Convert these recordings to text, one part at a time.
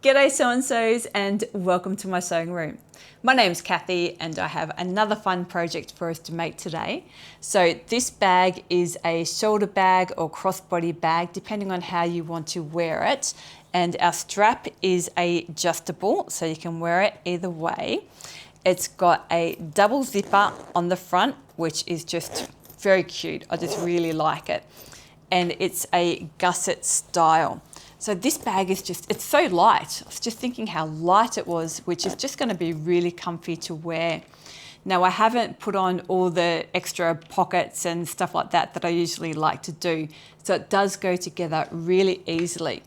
G'day so-and-sos and welcome to my sewing room. My name's Kathy and I have another fun project for us to make today. So this bag is a shoulder bag or crossbody bag depending on how you want to wear it, and our strap is adjustable so you can wear it either way. It's got a double zipper on the front, which is just very cute. I just really like it, and it's a gusset style. So this bag is just, it's so light. I was just thinking how light it was, which is just going to be really comfy to wear. Now I haven't put on all the extra pockets and stuff like that that I usually like to do. So it does go together really easily.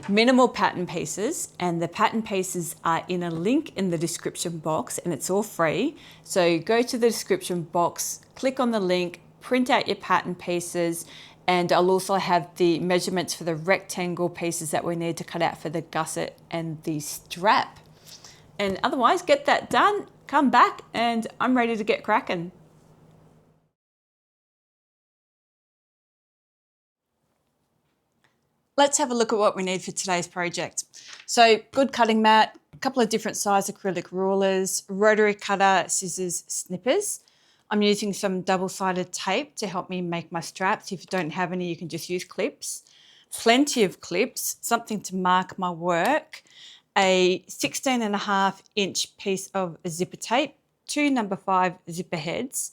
Minimal pattern pieces, and the pattern pieces are in a link in the description box and it's all free. So go to the description box, click on the link, print out your pattern pieces, and I'll also have the measurements for the rectangle pieces that we need to cut out for the gusset and the strap. And otherwise, get that done, come back, and I'm ready to get cracking. Let's have a look at what we need for today's project. So good cutting mat, a couple of different size acrylic rulers, rotary cutter, scissors, snippers. I'm using some double-sided tape to help me make my straps. If you don't have any, you can just use clips. Plenty of clips, something to mark my work, a 16.5-inch piece of zipper tape, 2 No. 5 zipper heads,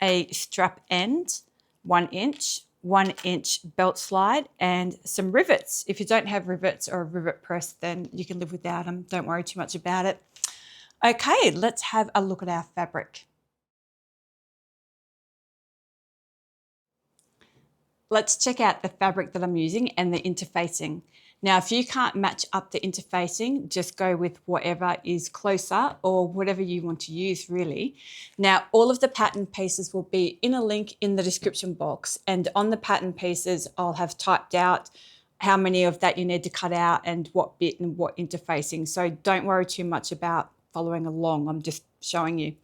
a strap end, 1 inch, 1-inch belt slide, and some rivets. If you don't have rivets or a rivet press, then you can live without them. Don't worry too much about it. Okay, let's have a look at our fabric. Let's check out the fabric that I'm using and the interfacing. Now, if you can't match up the interfacing, just go with whatever is closer or whatever you want to use, really. Now, all of the pattern pieces will be in a link in the description box, and on the pattern pieces, I'll have typed out how many of that you need to cut out and what bit and what interfacing. So don't worry too much about following along. I'm just showing you.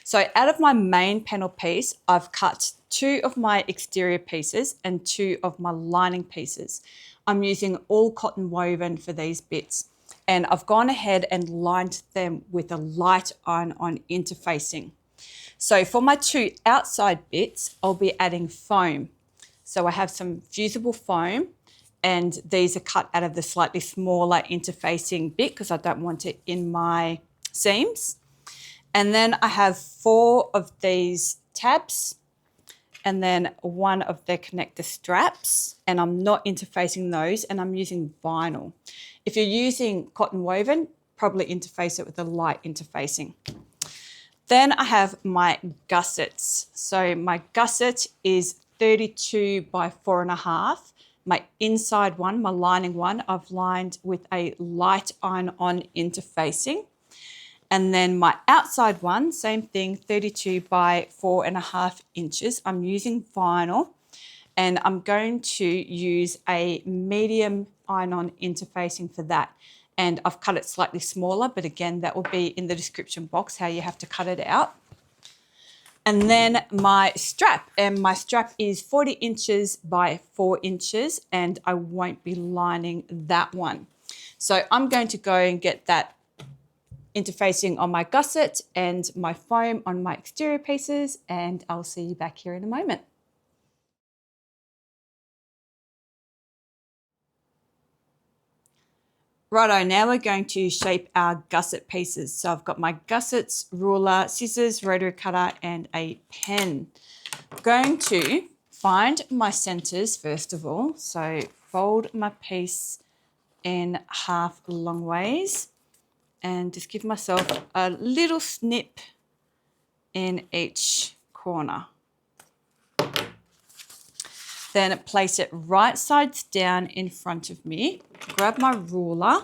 So out of my main panel piece, I've cut 2 of my exterior pieces and 2 of my lining pieces. I'm using all cotton woven for these bits, and I've gone ahead and lined them with a light iron-on interfacing. So for my 2 outside bits, I'll be adding foam. So I have some fusible foam, and these are cut out of the slightly smaller interfacing bit because I don't want it in my seams. And then I have 4 of these tabs and then 1 of the connector straps, and I'm not interfacing those, and I'm using vinyl. If you're using cotton woven, probably interface it with a light interfacing. Then I have my gussets. So my gusset is 32 by 4.5. My inside one, my lining one, I've lined with a light iron-on interfacing. And then my outside one, same thing, 32 by 4.5 inches. I'm using vinyl, and I'm going to use a medium iron-on interfacing for that. And I've cut it slightly smaller, but again, that will be in the description box how you have to cut it out. And then my strap, and my strap is 40 inches by 4 inches, and I won't be lining that one. So I'm going to go and get that interfacing on my gusset and my foam on my exterior pieces, and I'll see you back here in a moment. Righto, now we're going to shape our gusset pieces. So I've got my gussets, ruler, scissors, rotary cutter, and a pen. I'm going to find my centers first of all. So fold my piece in half long ways, and just give myself a little snip in each corner. Then place it right sides down in front of me. Grab my ruler,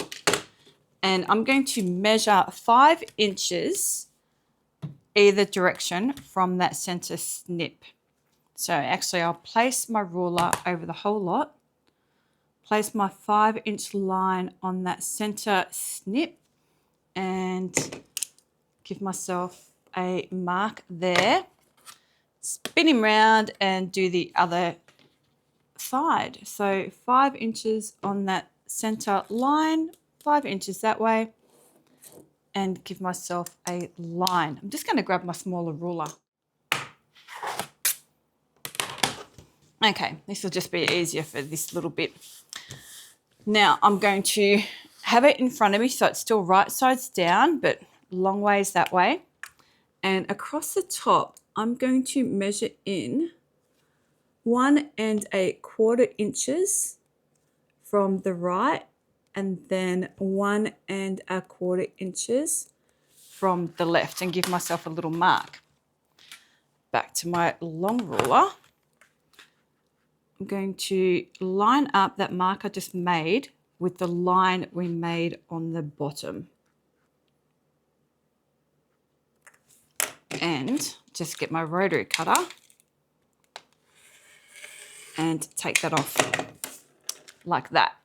and I'm going to measure 5 inches either direction from that center snip. So actually I'll place my ruler over the whole lot, place my 5-inch line on that center snip, and give myself a mark there. Spin him round and do the other side. So 5 inches on that center line, 5 inches that way and give myself a line. I'm just going to grab my smaller ruler. Okay, this will just be easier for this little bit. Now I'm going to have it in front of me so it's still right sides down, but long ways that way. And across the top, I'm going to measure in 1 1/4 inches from the right, and then 1 1/4 inches from the left, and give myself a little mark. Back to my long ruler. I'm going to line up that mark I just made with the line we made on the bottom. And just get my rotary cutter and take that off like that.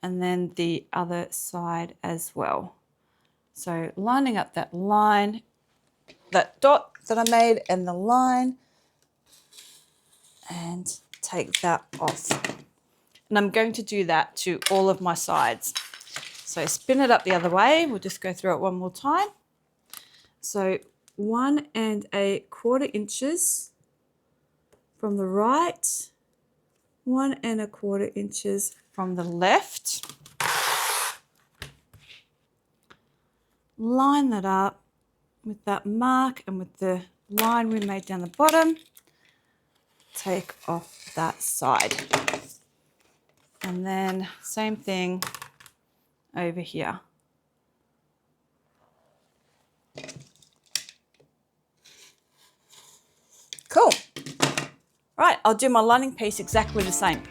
And then the other side as well. So lining up that line, that dot that I made and the line, and take that off. And I'm going to do that to all of my sides. So spin it up the other way. We'll just go through it one more time. So 1 1/4 inches from the right, 1 1/4 inches from the left. Line that up with that mark and with the line we made down the bottom. Take off that side. And then same thing over here. Cool. Right, I'll do my lining piece exactly the same.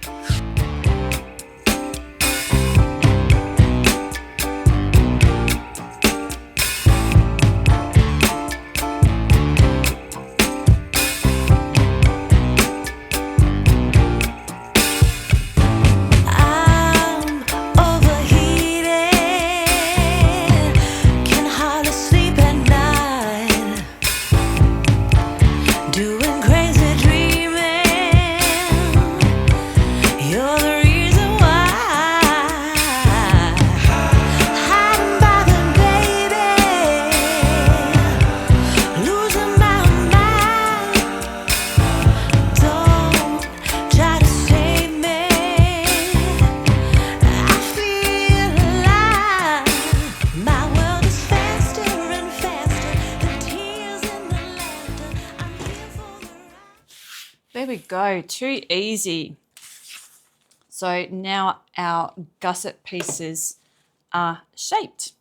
There we go, too easy. So now our gusset pieces are shaped.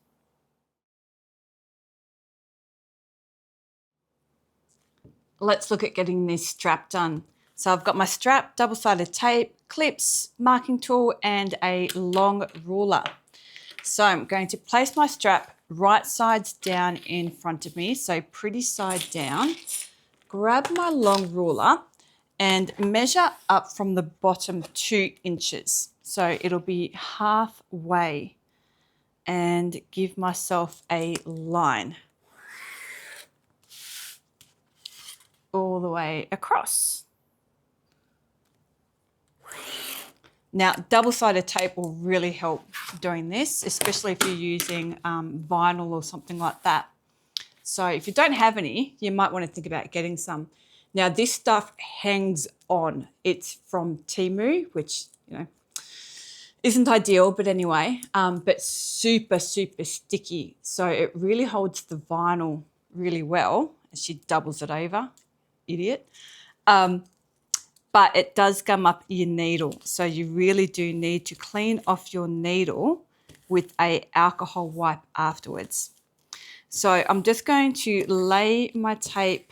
Let's look at getting this strap done. So I've got my strap, double-sided tape, clips, marking tool, and a long ruler. So I'm going to place my strap right sides down in front of me, so pretty side down. Grab my long ruler and measure up from the bottom 2 inches. So it'll be halfway, and give myself a line all the way across. Now, double-sided tape will really help doing this, especially if you're using vinyl or something like that. So if you don't have any, you might want to think about getting some. Now, this stuff hangs on. It's from Temu, which, you know, isn't ideal, but anyway, but super, super sticky. So it really holds the vinyl really well. She doubles it over, idiot. But it does gum up your needle. So you really do need to clean off your needle with an alcohol wipe afterwards. So I'm just going to lay my tape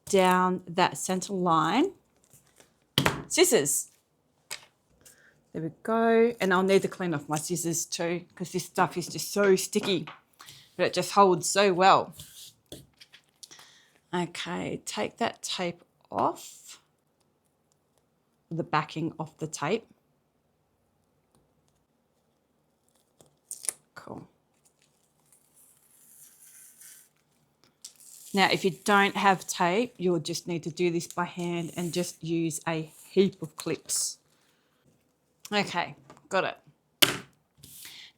down that center line. Scissors. There we go. And I'll need to clean off my scissors too, because this stuff is just so sticky, but it just holds so well. Okay, take that tape off, the backing off the tape. Cool. Now, if you don't have tape, you'll just need to do this by hand and just use a heap of clips. Okay, got it.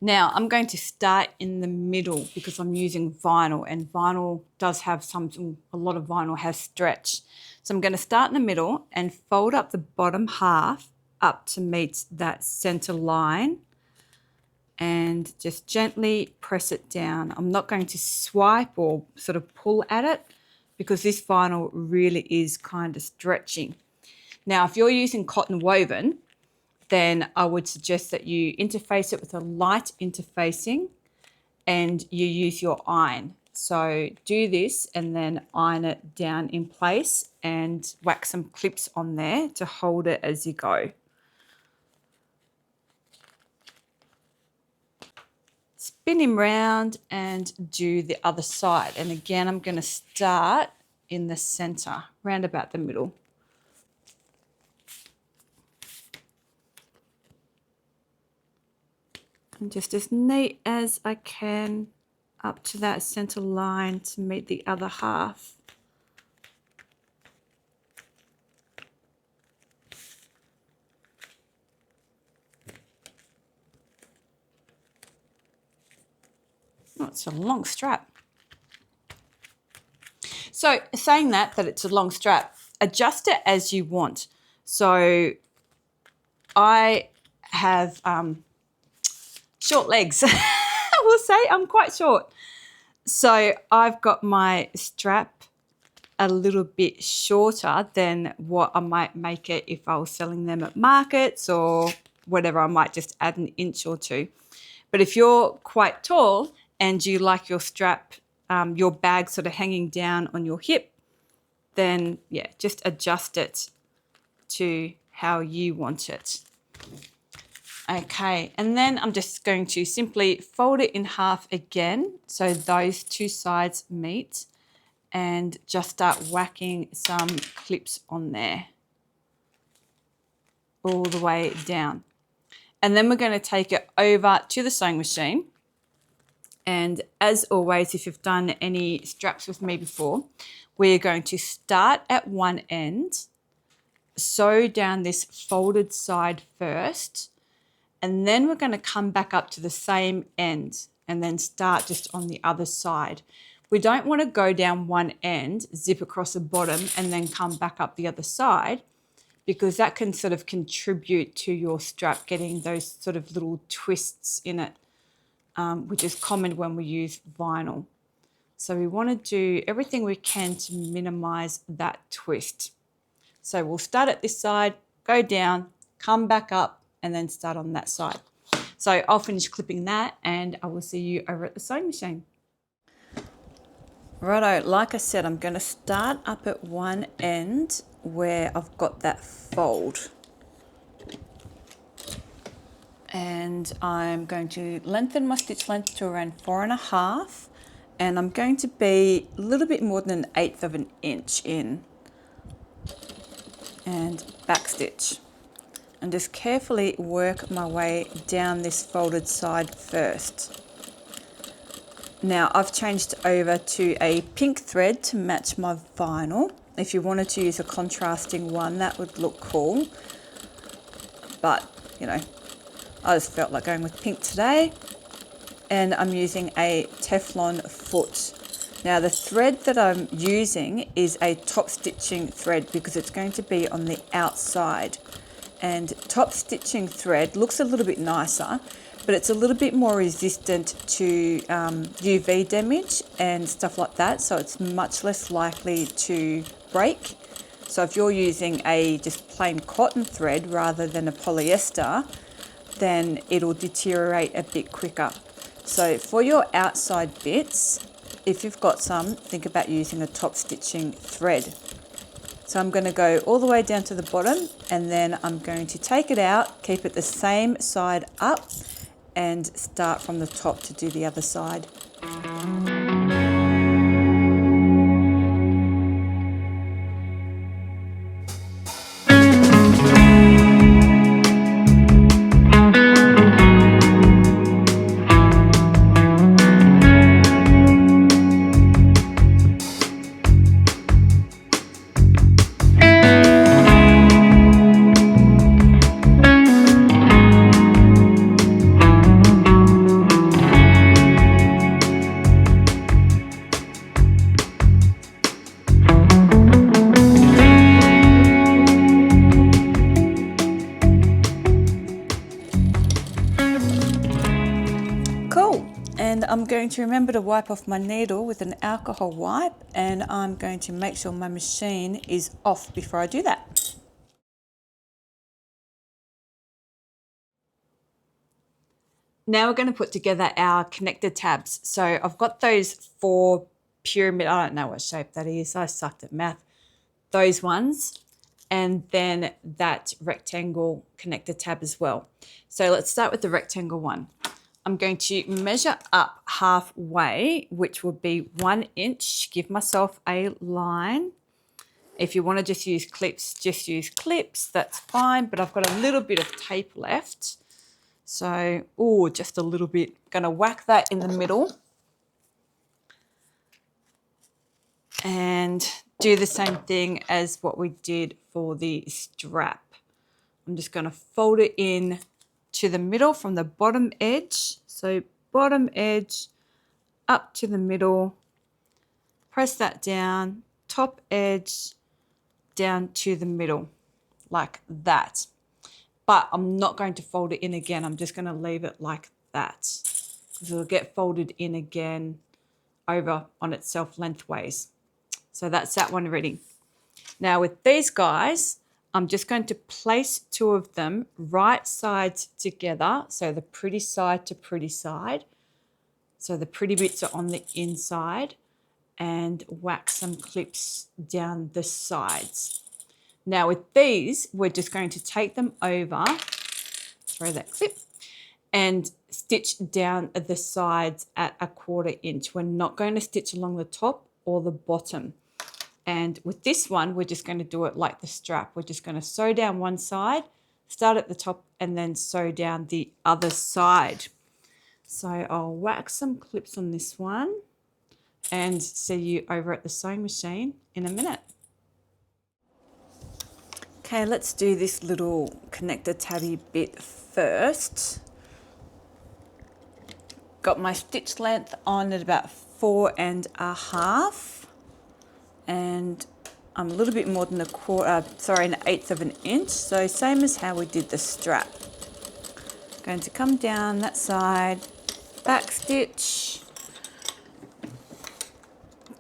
Now I'm going to start in the middle because I'm using vinyl, and vinyl does have a lot of vinyl has stretch. So I'm going to start in the middle and fold up the bottom half up to meet that center line and just gently press it down. I'm not going to swipe or sort of pull at it because this vinyl really is kind of stretchy. Now, if you're using cotton woven, then I would suggest that you interface it with a light interfacing and you use your iron. So do this and then iron it down in place and whack some clips on there to hold it as you go. Spin him round and do the other side. And again, I'm going to start in the center, round about the middle. And just as neat as I can up to that center line to meet the other half. Oh, it's a long strap. So saying that it's a long strap, adjust it as you want. So I have short legs. I will say I'm quite short. So I've got my strap a little bit shorter than what I might make it if I was selling them at markets or whatever. I might just add an inch or two. But if you're quite tall and you like your strap, your bag sort of hanging down on your hip, then yeah, just adjust it to how you want it. Okay, and then I'm just going to simply fold it in half again so those two sides meet and just start whacking some clips on there all the way down. And then we're going to take it over to the sewing machine. And as always, if you've done any straps with me before, we're going to start at one end, sew down this folded side first, and then we're going to come back up to the same end and then start just on the other side. We don't want to go down one end, zip across the bottom, and then come back up the other side, because that can sort of contribute to your strap getting those sort of little twists in it, which is common when we use vinyl. So we want to do everything we can to minimize that twist. So we'll start at this side, go down, come back up, and then start on that side. So I'll finish clipping that and I will see you over at the sewing machine. Righto, like I said, I'm going to start up at one end where I've got that fold. And I'm going to lengthen my stitch length to around 4.5, and I'm going to be a little bit more than 1/8 of an inch in, and back stitch. And just carefully work my way down this folded side first. Now I've changed over to a pink thread to match my vinyl. If you wanted to use a contrasting one, that would look cool. But, you know, I just felt like going with pink today. And I'm using a Teflon foot. Now the thread that I'm using is a top stitching thread because it's going to be on the outside. And top stitching thread looks a little bit nicer, but it's a little bit more resistant to UV damage and stuff like that, so it's much less likely to break. So if you're using a just plain cotton thread rather than a polyester, then it'll deteriorate a bit quicker. So for your outside bits, if you've got some, think about using a top stitching thread. So I'm going to go all the way down to the bottom, and then I'm going to take it out, keep it the same side up, and start from the top to do the other side. And I'm going to remember to wipe off my needle with an alcohol wipe, and I'm going to make sure my machine is off before I do that. Now we're going to put together our connector tabs. So I've got those 4 pyramid, I don't know what shape that is, I sucked at math. Those ones, and then that rectangle connector tab as well. So let's start with the rectangle one. I'm going to measure up halfway, which will be 1 inch. Give myself a line. If you want to just use clips, that's fine, but I've got a little bit of tape left. So, oh, just a little bit. Gonna whack that in the middle. And do the same thing as what we did for the strap. I'm just gonna fold it in to the middle from the bottom edge. So bottom edge up to the middle, press that down, top edge down to the middle, like that. But I'm not going to fold it in again. I'm just gonna leave it like that, because it'll get folded in again over on itself lengthways. So that's that one ready. Now with these guys, I'm just going to place 2 of them right sides together. So the pretty side to pretty side. So the pretty bits are on the inside, and whack some clips down the sides. Now with these, we're just going to take them over, throw that clip, and stitch down the sides at 1/4 inch. We're not going to stitch along the top or the bottom. And with this one, we're just going to do it like the strap. We're just going to sew down one side, start at the top, and then sew down the other side. So I'll whack some clips on this one and see you over at the sewing machine in a minute. Okay, let's do this little connector tabby bit first. Got my stitch length on at about 4.5. And I'm a little bit more than an 1/8 of an inch. So same as how we did the strap. Going to come down that side, back stitch,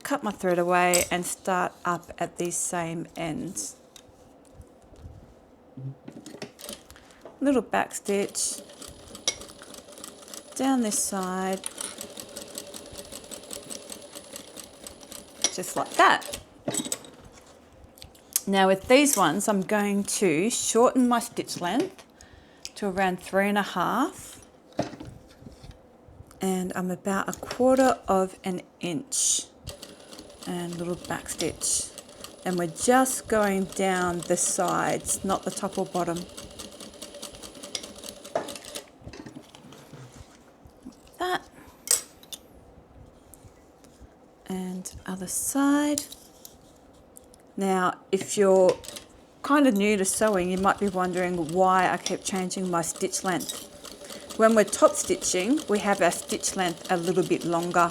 cut my thread away and start up at these same ends. Little back stitch, down this side, just like that. Now with these ones, I'm going to shorten my stitch length to around 3.5, and I'm about 1/4 of an inch, and little back stitch. And we're just going down the sides, not the top or bottom. That. And other side. Now, if you're kind of new to sewing, you might be wondering why I keep changing my stitch length. When we're top stitching, we have our stitch length a little bit longer.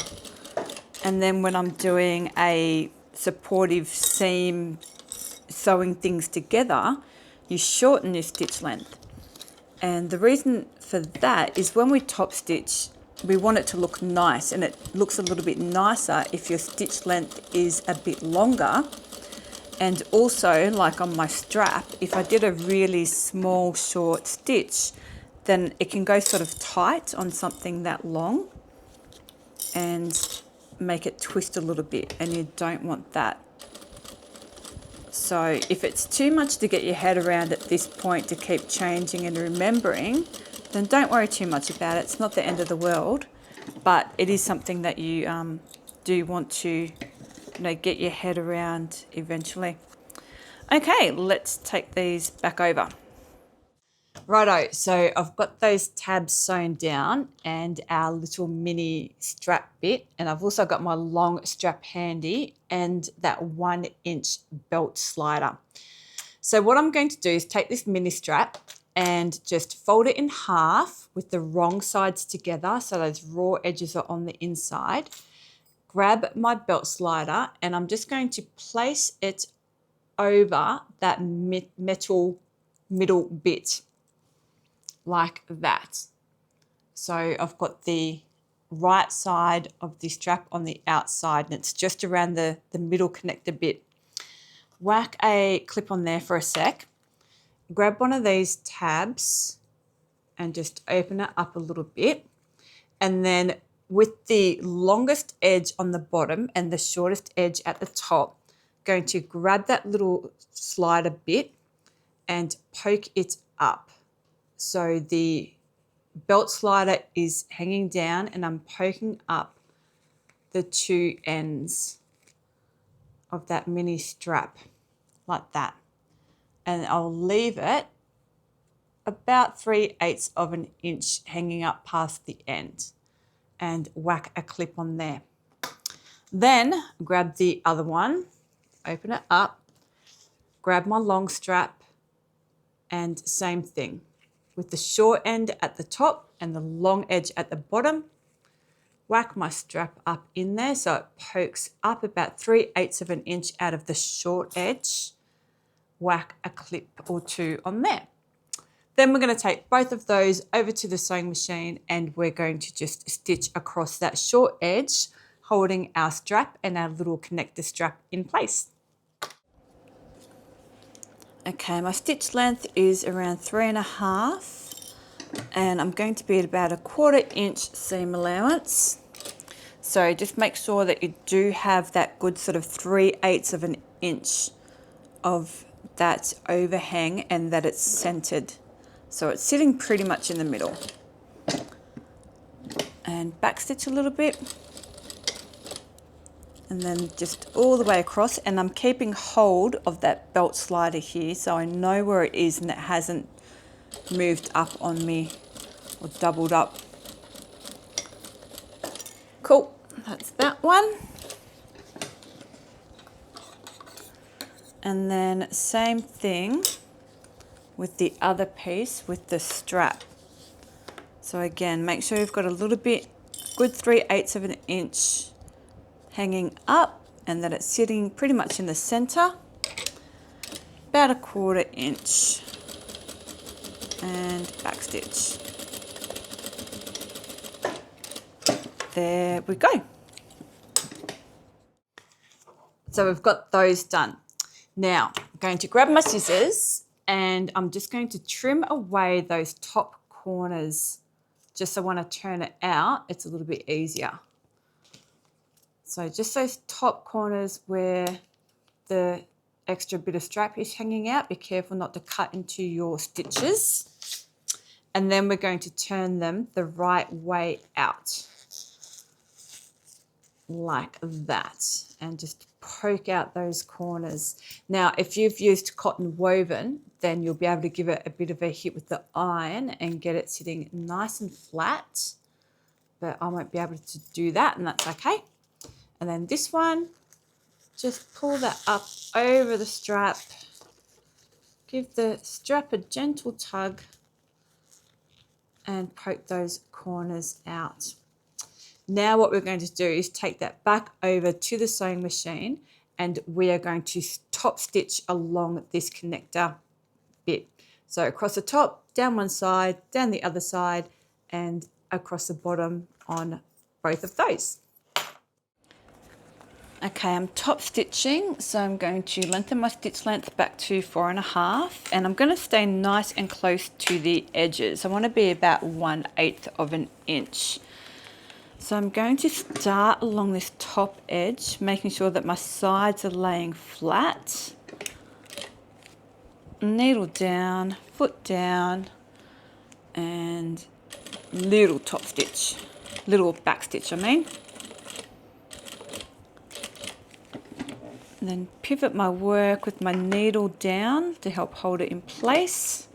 And then when I'm doing a supportive seam, sewing things together, you shorten your stitch length. And the reason for that is when we top stitch, we want it to look nice, and it looks a little bit nicer if your stitch length is a bit longer. And also, like on my strap, if I did a really small, short stitch, then it can go sort of tight on something that long and make it twist a little bit, and you don't want that. So if it's too much to get your head around at this point to keep changing and remembering, then don't worry too much about it. It's not the end of the world, but it is something that you do want to get your head around eventually. Okay, let's take these back over. Righto, so I've got those tabs sewn down and our little mini strap bit, and I've also got my long strap handy and that 1 inch belt slider. So what I'm going to do is take this mini strap and just fold it in half with the wrong sides together so those raw edges are on the inside. Grab my belt slider and I'm just going to place it over that metal middle bit like that. So I've got the right side of the strap on the outside, and it's just around the middle connector bit. Whack a clip on there for a sec. Grab one of these tabs and just open it up a little bit. And then with the longest edge on the bottom and the shortest edge at the top, going to grab that little slider bit and poke it up. So the belt slider is hanging down and I'm poking up the two ends of that mini strap like that. And I'll leave it about 3/8 of an inch hanging up past the end and whack a clip on there. Then grab the other one, open it up, grab my long strap, and same thing. With the short end at the top and the long edge at the bottom, whack my strap up in there so it pokes up about 3/8 of an inch out of the short edge. Whack a clip or two on there. Then we're going to take both of those over to the sewing machine and we're going to just stitch across that short edge, holding our strap and our little connector strap in place. Okay, my stitch length is around 3.5 and I'm going to be at about a 1/4 inch seam allowance. So just make sure that you do have that good sort of 3/8 of an inch of that overhang and that it's centered. So it's sitting pretty much in the middle. And backstitch a little bit. And then just all the way across. And I'm keeping hold of that belt slider here so I know where it is and it hasn't moved up on me or doubled up. Cool, that's that one. And then same thing with the other piece with the strap. So again, make sure you've got a little bit, good 3/8 of an inch hanging up and that it's sitting pretty much in the center. About a 1/4 inch and backstitch. There we go. So we've got those done. Now I'm going to grab my scissors and I'm just going to trim away those top corners. Just so when I turn it out, it's a little bit easier. So just those top corners where the extra bit of strap is hanging out, be careful not to cut into your stitches. And then we're going to turn them the right way out. Like that. And just poke out those corners. Now, if you've used cotton woven, then you'll be able to give it a bit of a hit with the iron and get it sitting nice and flat. But I won't be able to do that, and that's okay. And then this one, just pull that up over the strap. Give the strap a gentle tug and poke those corners out. Now what we're going to do is take that back over to the sewing machine and we are going to top stitch along this connector bit. So across the top, down one side, down the other side, and across the bottom on both of those. Okay, I'm top stitching, so I'm going to lengthen my stitch length back to 4.5, and I'm going to stay nice and close to the edges. I want to be about 1/8 of an inch. So I'm going to start along this top edge, making sure that my sides are laying flat. Needle down, foot down, and little top stitch, little back stitch I mean. And then pivot my work with my needle down to help hold it in place.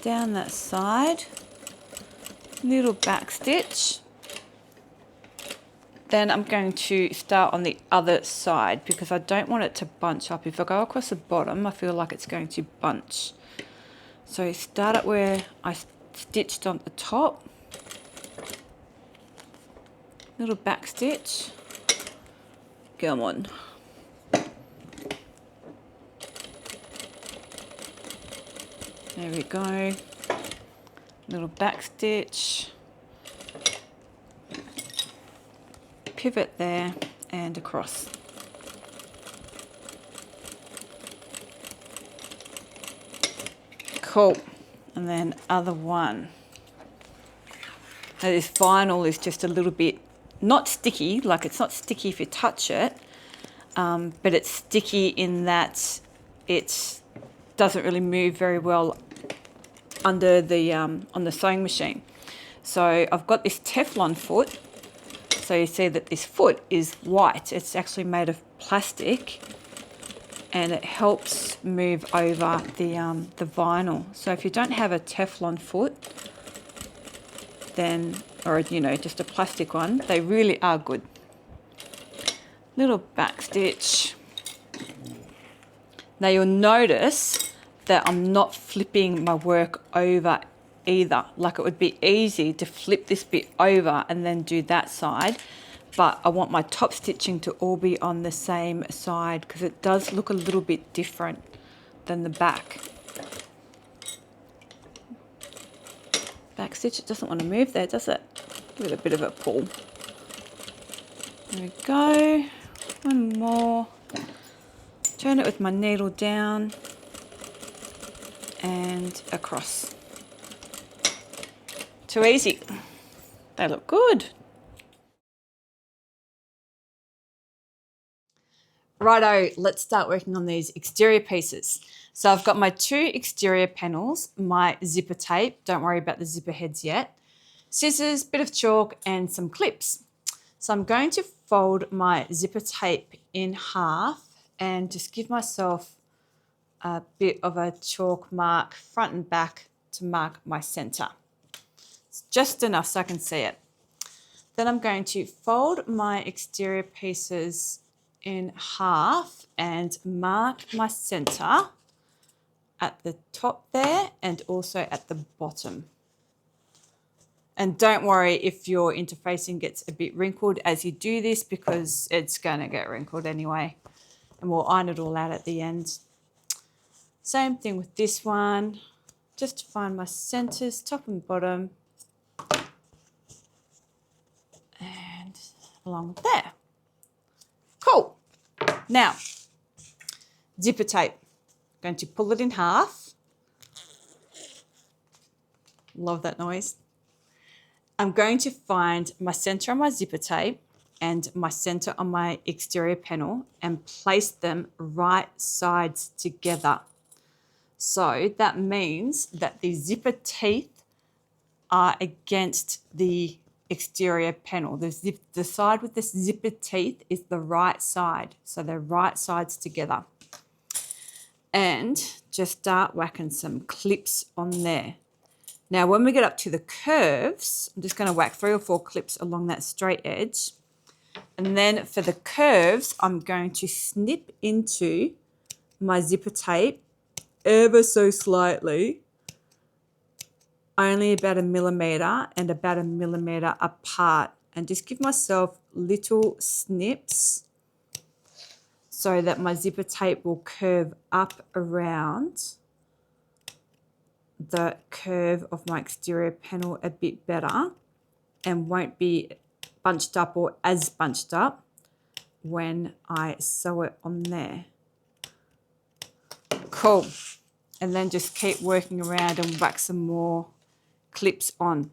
Down that side, little back stitch. Then I'm going to start on the other side because I don't want it to bunch up. If I go across the bottom, I feel like it's going to bunch. So start at where I stitched on the top. Little back stitch. Come on. There we go. little back stitch, pivot there and across. Cool. And then other one. Now this vinyl is just a little bit, not sticky, like it's not sticky if you touch it, but it's sticky in that it doesn't really move very well under the on the sewing machine. So I've got this Teflon foot. So you see that this foot is white. It's actually made of plastic, and it helps move over the vinyl. So if you don't have a Teflon foot, then, or you know, just a plastic one, they really are good. Little back stitch. Now you'll notice that I'm not flipping my work over either. Like, it would be easy to flip this bit over and then do that side, but I want my top stitching to all be on the same side because it does look a little bit different than the back. Back stitch, it doesn't want to move there, does it? Give it a bit of a pull. There we go. One more. Turn it with my needle down and across. Too easy. They look good. Righto, let's start working on these exterior pieces. So I've got my 2 exterior panels, my zipper tape, don't worry about the zipper heads yet, scissors, bit of chalk and some clips. So I'm going to fold my zipper tape in half and just give myself a bit of a chalk mark front and back to mark my center. It's just enough so I can see it. Then I'm going to fold my exterior pieces in half and mark my center at the top there and also at the bottom. And don't worry if your interfacing gets a bit wrinkled as you do this, because it's going to get wrinkled anyway, and we'll iron it all out at the end. Same thing with this one, just to find my centers, top and bottom, and along there. Cool. Now, zipper tape. Going to pull it in half. Love that noise. I'm going to find my center on my zipper tape and my center on my exterior panel and place them right sides together. So that means that the zipper teeth are against the exterior panel. The side with the zipper teeth is the right side. So they're right sides together. And just start whacking some clips on there. Now, when we get up to the curves, I'm just going to whack 3 or 4 clips along that straight edge. And then for the curves, I'm going to snip into my zipper tape ever so slightly, only about 1 millimeter and about 1 millimeter apart, and just give myself little snips so that my zipper tape will curve up around the curve of my exterior panel a bit better and won't be bunched up or as bunched up when I sew it on there. Cool. And then just keep working around and whack some more clips on.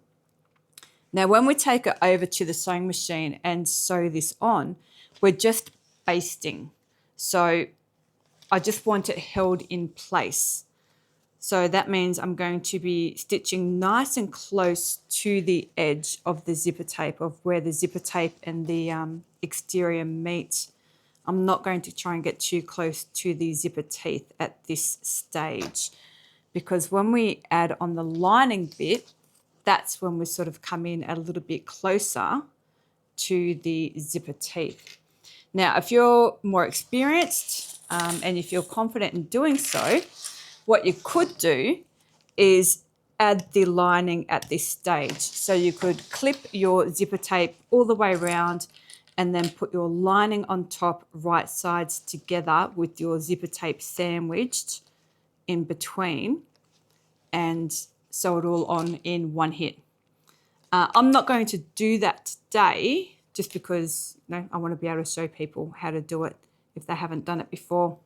Now, when we take it over to the sewing machine and sew this on, we're just basting. So I just want it held in place. So that means I'm going to be stitching nice and close to the edge of the zipper tape, of where the zipper tape and the exterior meet. I'm not going to try and get too close to the zipper teeth at this stage, because when we add on the lining bit, that's when we sort of come in a little bit closer to the zipper teeth. Now, if you're more experienced and you feel confident in doing so, what you could do is add the lining at this stage. So you could clip your zipper tape all the way around and then put your lining on top, right sides together, with your zipper tape sandwiched in between, and sew it all on in one hit. I'm not going to do that today just because I want to be able to show people how to do it if they haven't done it before.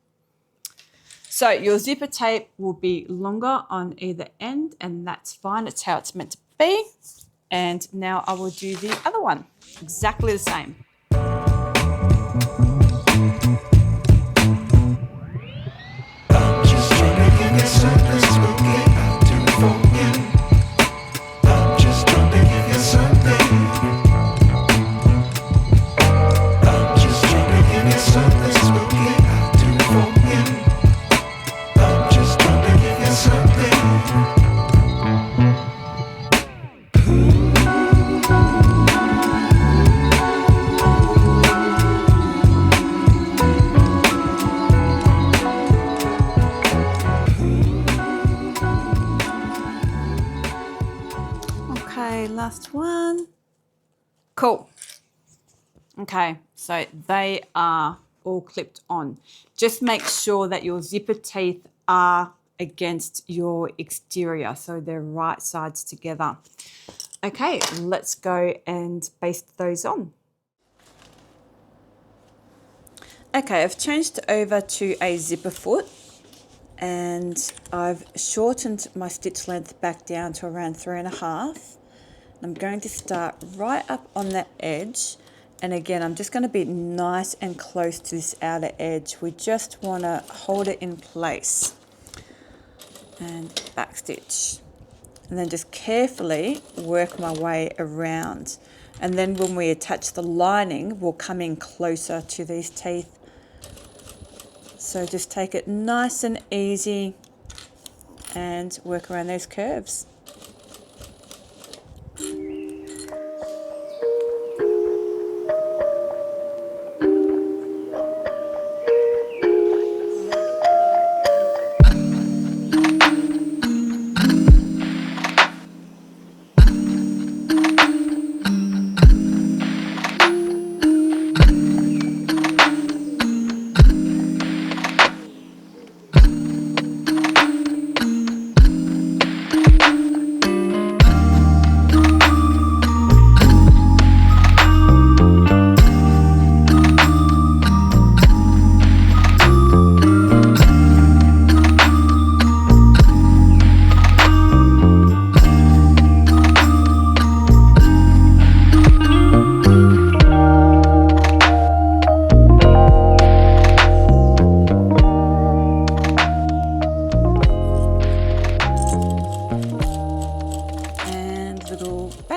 So your zipper tape will be longer on either end, and that's fine. It's how it's meant to be. And now I will do the other one, exactly the same. Okay, last one. Cool. Okay, so they are all clipped on. Just make sure that your zipper teeth are against your exterior, so they're right sides together. Okay, let's go and baste those on. Okay, I've changed over to a zipper foot, and I've shortened my stitch length back down to around 3.5. I'm going to start right up on that edge, and again I'm just going to be nice and close to this outer edge. We just want to hold it in place and back stitch, and then just carefully work my way around, and then when we attach the lining we'll come in closer to these teeth. So just take it nice and easy and work around those curves.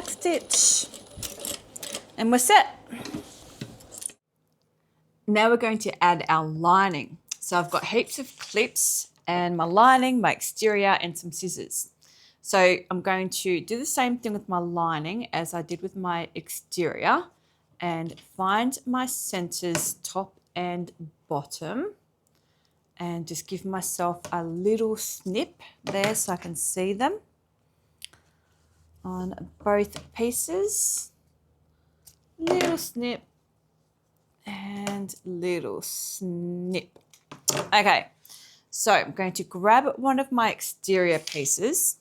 Stitch, and we're set. Now we're going to add our lining. So I've got heaps of clips and my lining, my exterior, and some scissors. So I'm going to do the same thing with my lining as I did with my exterior, and find my centers top and bottom, and just give myself a little snip there so I can see them on both pieces. Little snip and little snip. Okay, so I'm going to grab one of my exterior pieces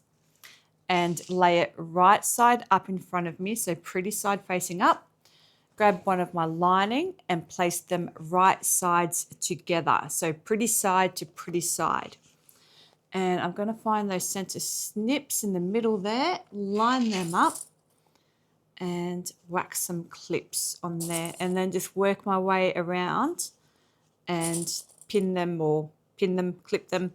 and lay it right side up in front of me, so pretty side facing up. Grab one of my lining and place them right sides together, so pretty side to pretty side. And I'm going to find those center snips in the middle there, line them up, and whack some clips on there, and then just work my way around and pin them, clip them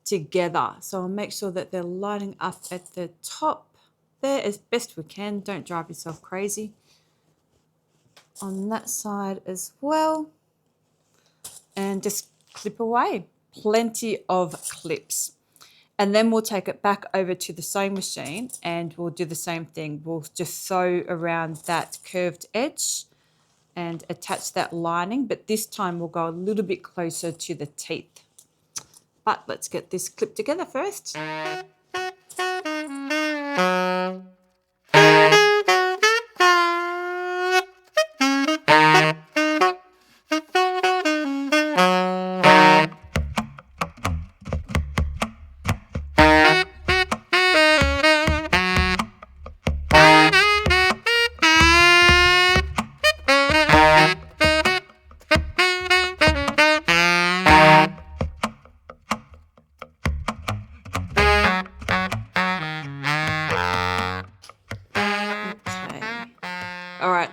together. So I'll make sure that they're lining up at the top there as best we can. Don't drive yourself crazy. On that side as well, and just clip away. Plenty of clips. And then we'll take it back over to the sewing machine and we'll do the same thing. We'll just sew around that curved edge and attach that lining, but this time we'll go a little bit closer to the teeth. But let's get this clipped together first.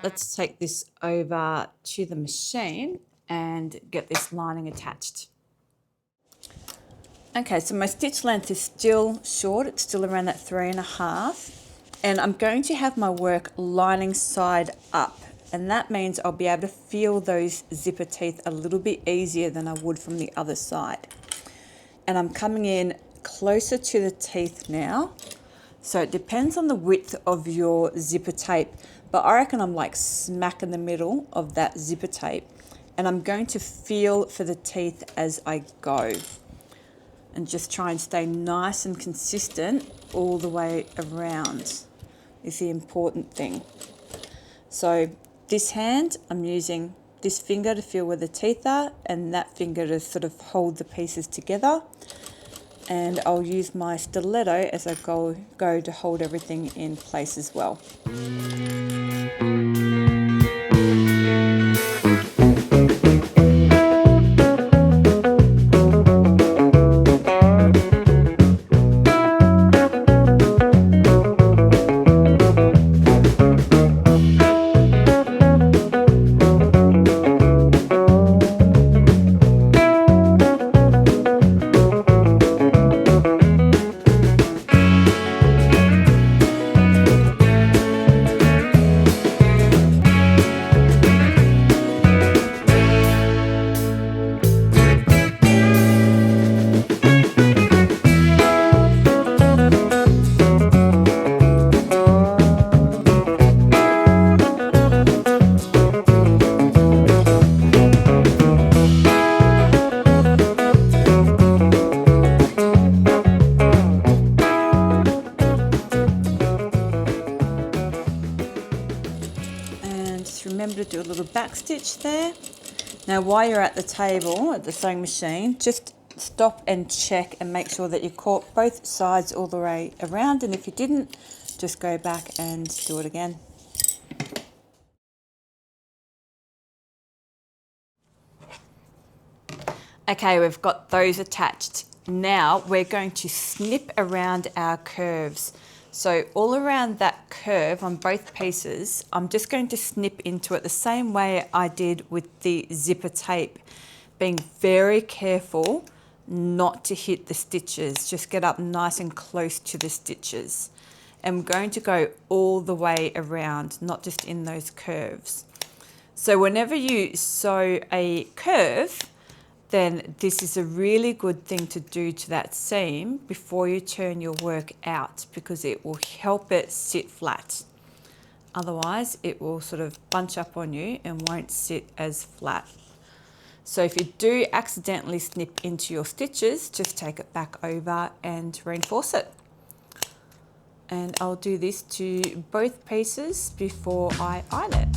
let's take this over to the machine and get this lining attached. Okay, so my stitch length is still short. It's still around that 3.5. And I'm going to have my work lining side up. And that means I'll be able to feel those zipper teeth a little bit easier than I would from the other side. And I'm coming in closer to the teeth now. So it depends on the width of your zipper tape, but I reckon I'm like smack in the middle of that zipper tape. And I'm going to feel for the teeth as I go. And just try and stay nice and consistent all the way around is the important thing. So this hand, I'm using this finger to feel where the teeth are and that finger to sort of hold the pieces together. And I'll use my stiletto as I go to hold everything in place as well. Remember to do a little back stitch there. Now while you're at the table at the sewing machine, just stop and check and make sure that you caught both sides all the way around, and if you didn't, just go back and do it again. Okay, we've got those attached. Now we're going to snip around our curves. So all around that curve on both pieces, I'm just going to snip into it the same way I did with the zipper tape, being very careful not to hit the stitches. Just get up nice and close to the stitches. I'm going to go all the way around, not just in those curves. So whenever you sew a curve, then this is a really good thing to do to that seam before you turn your work out, because it will help it sit flat. Otherwise, it will sort of bunch up on you and won't sit as flat. So if you do accidentally snip into your stitches, just take it back over and reinforce it. And I'll do this to both pieces before I iron it.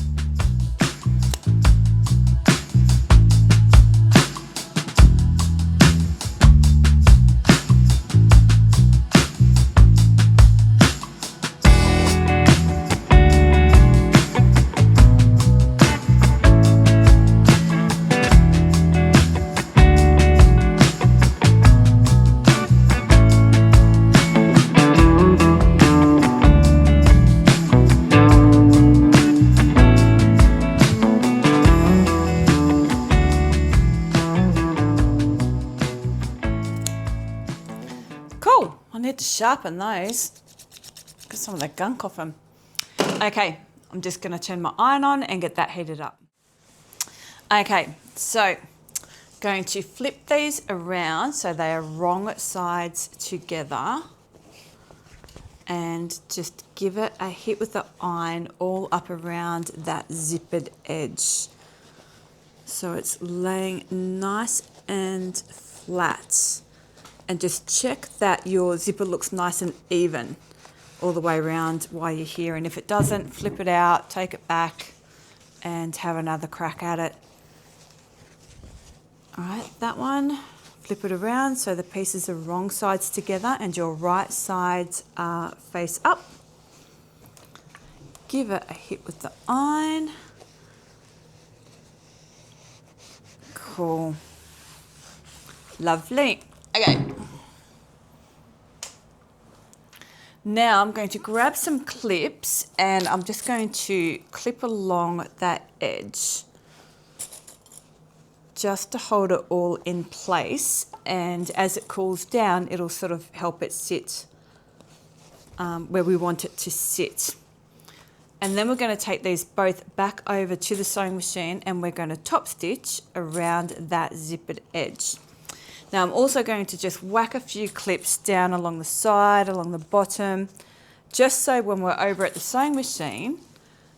Cool, I need to sharpen those. Get some of the gunk off them. Okay, I'm just gonna turn my iron on and get that heated up. Okay, so going to flip these around so they are wrong sides together, and just give it a hit with the iron all up around that zippered edge. So it's laying nice and flat. And just check that your zipper looks nice and even all the way around while you're here. And if it doesn't, flip it out, take it back, and have another crack at it. All right, that one, flip it around so the pieces are wrong sides together and your right sides are face up. Give it a hit with the iron. Cool. Lovely. Okay. Now I'm going to grab some clips and I'm just going to clip along that edge just to hold it all in place, and as it cools down it'll sort of help it sit where we want it to sit. And then we're going to take these both back over to the sewing machine and we're going to top stitch around that zippered edge. Now I'm also going to just whack a few clips down along the side, along the bottom, just so when we're over at the sewing machine,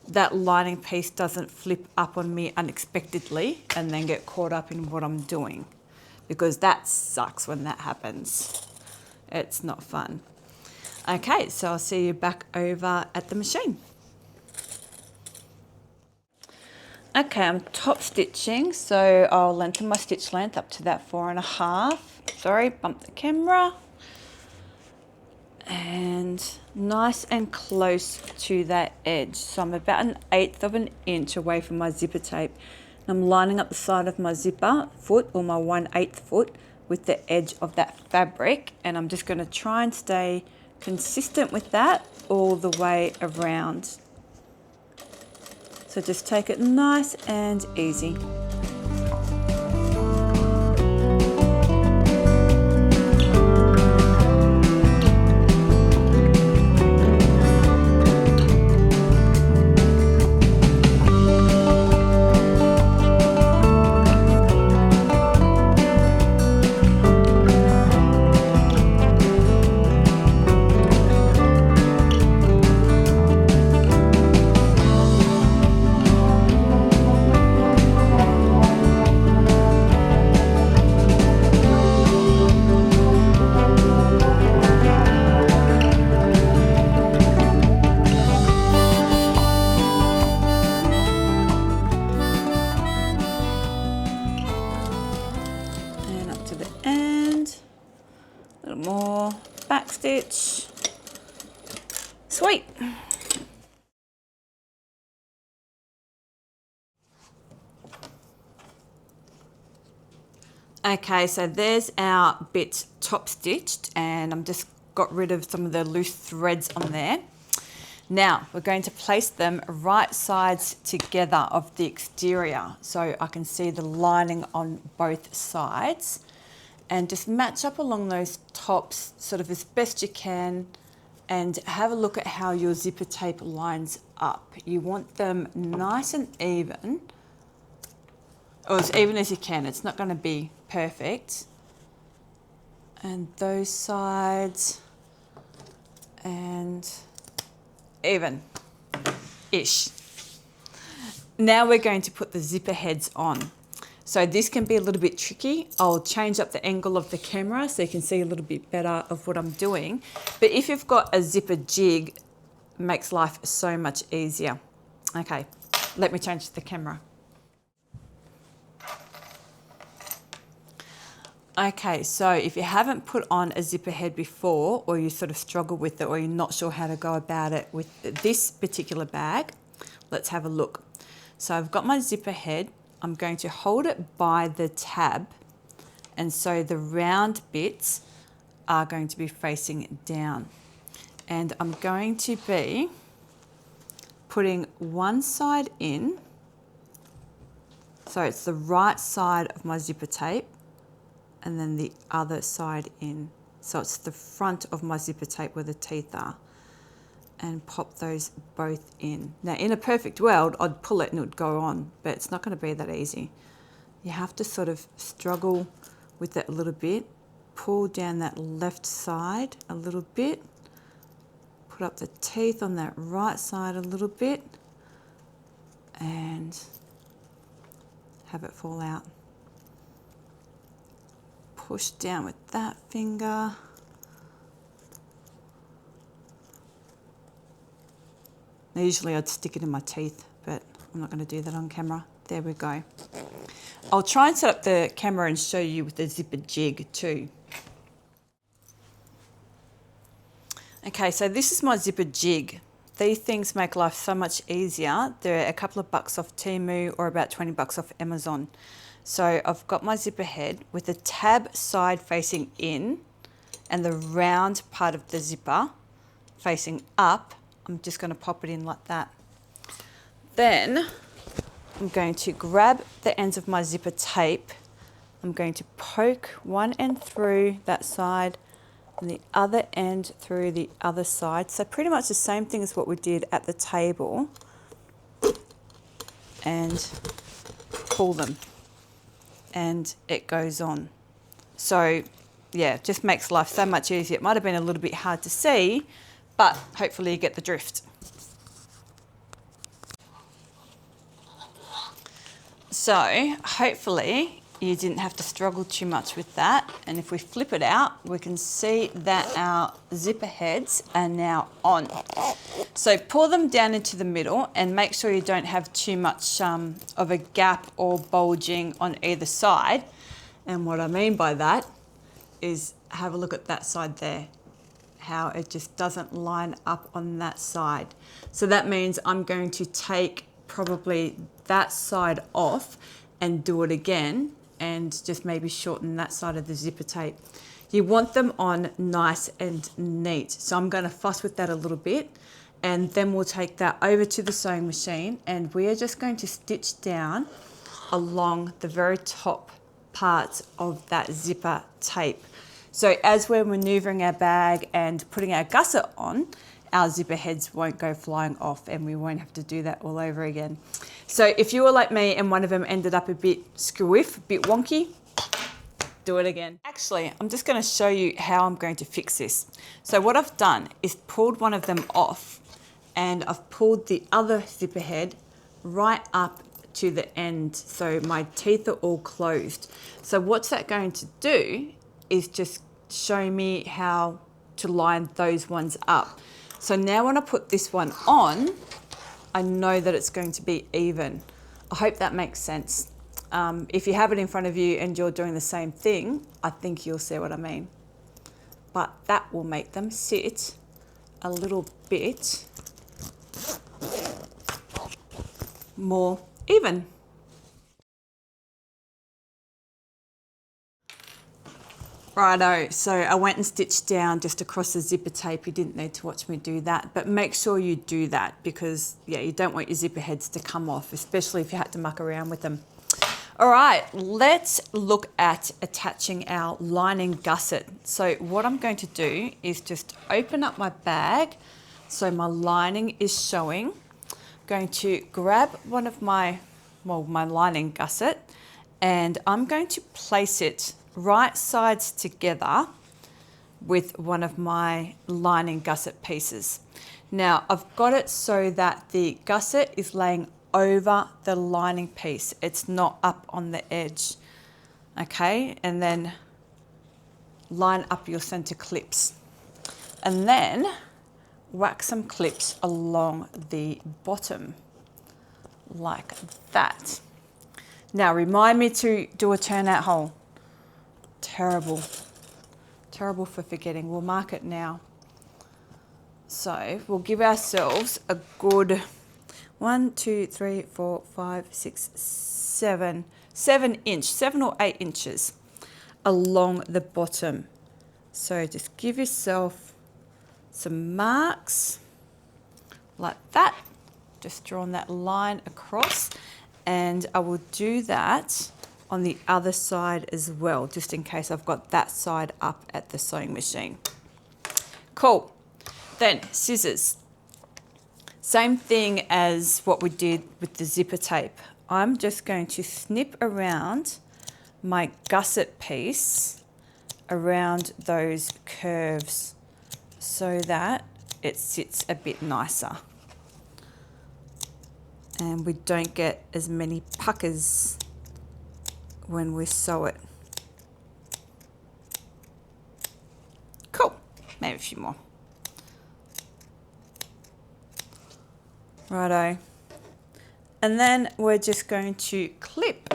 that lining piece doesn't flip up on me unexpectedly and then get caught up in what I'm doing, because that sucks when that happens. It's not fun. Okay, so I'll see you back over at the machine. Okay, I'm top stitching, so I'll lengthen my stitch length up to that 4.5. Sorry, bumped the camera. And nice and close to that edge. So I'm about 1/8 of an inch away from my zipper tape. And I'm lining up the side of my zipper foot, or my 1/8 foot, with the edge of that fabric. And I'm just going to try and stay consistent with that all the way around. So just take it nice and easy. More back stitch. Sweet. Okay, so there's our bit top stitched, and I'm just got rid of some of the loose threads on there. Now we're going to place them right sides together of the exterior so I can see the lining on both sides. And just match up along those tops sort of as best you can, and have a look at how your zipper tape lines up. You want them nice and even, or as even as you can. It's not going to be perfect. And those sides, and even-ish. Now we're going to put the zipper heads on. So this can be a little bit tricky. I'll change up the angle of the camera so you can see a little bit better of what I'm doing. But if you've got a zipper jig, it makes life so much easier. Okay, let me change the camera. Okay, so if you haven't put on a zipper head before, or you sort of struggle with it, or you're not sure how to go about it with this particular bag, let's have a look. So I've got my zipper head. I'm going to hold it by the tab, and so the round bits are going to be facing down. And I'm going to be putting one side in, so it's the right side of my zipper tape, and then the other side in. So it's the front of my zipper tape where the teeth are, and pop those both in. Now in a perfect world, I'd pull it and it would go on, but it's not going to be that easy. You have to sort of struggle with it a little bit, pull down that left side a little bit, put up the teeth on that right side a little bit, and have it fall out. Push down with that finger. Now, usually I'd stick it in my teeth, but I'm not going to do that on camera. There we go. I'll try and set up the camera and show you with the zipper jig too. Okay, so this is my zipper jig. These things make life so much easier. They're a couple of bucks off Temu or about 20 bucks off Amazon. So I've got my zipper head with the tab side facing in and the round part of the zipper facing up, I'm just going to pop it in like that. Then I'm going to grab the ends of my zipper tape. I'm going to poke one end through that side and the other end through the other side. So pretty much the same thing as what we did at the table, and pull them and it goes on. So yeah, it just makes life so much easier. It might have been a little bit hard to see, but hopefully you get the drift. So hopefully you didn't have to struggle too much with that. And if we flip it out, we can see that our zipper heads are now on. So pull them down into the middle and make sure you don't have too much of a gap or bulging on either side. And what I mean by that is have a look at that side there, how it just doesn't line up on that side. So that means I'm going to take probably that side off and do it again and just maybe shorten that side of the zipper tape. You want them on nice and neat. So I'm going to fuss with that a little bit, and then we'll take that over to the sewing machine and we are just going to stitch down along the very top parts of that zipper tape. So as we're maneuvering our bag and putting our gusset on, our zipper heads won't go flying off and we won't have to do that all over again. So if you were like me and one of them ended up a bit screwy, a bit wonky, do it again. Actually, I'm just going to show you how I'm going to fix this. So what I've done is pulled one of them off and I've pulled the other zipper head right up to the end. So my teeth are all closed. So what's that going to do is just show me how to line those ones up. So now when I put this one on, I know that it's going to be even. I hope that makes sense. If you have it in front of you and you're doing the same thing, I think you'll see what I mean. But that will make them sit a little bit more even. Righto, so I went and stitched down just across the zipper tape. You didn't need to watch me do that, but make sure you do that because yeah, you don't want your zipper heads to come off, especially if you had to muck around with them. All right, let's look at attaching our lining gusset. So what I'm going to do is just open up my bag so my lining is showing. I'm going to grab one of my lining gusset and I'm going to place it right sides together with one of my lining gusset pieces. Now I've got it so that the gusset is laying over the lining piece. It's not up on the edge. Okay, and then line up your center clips. And then whack some clips along the bottom like that. Now remind me to do a turnout hole. Terrible for forgetting. We'll mark it now. So we'll give ourselves a good 7 or 8 inches along the bottom. So just give yourself some marks like that. Just drawing that line across, and I will do that on the other side as well, just in case I've got that side up at the sewing machine. Cool. Then scissors. Same thing as what we did with the zipper tape. I'm just going to snip around my gusset piece around those curves so that it sits a bit nicer and we don't get as many puckers when we sew it. Cool, maybe a few more. Righto. And then we're just going to clip.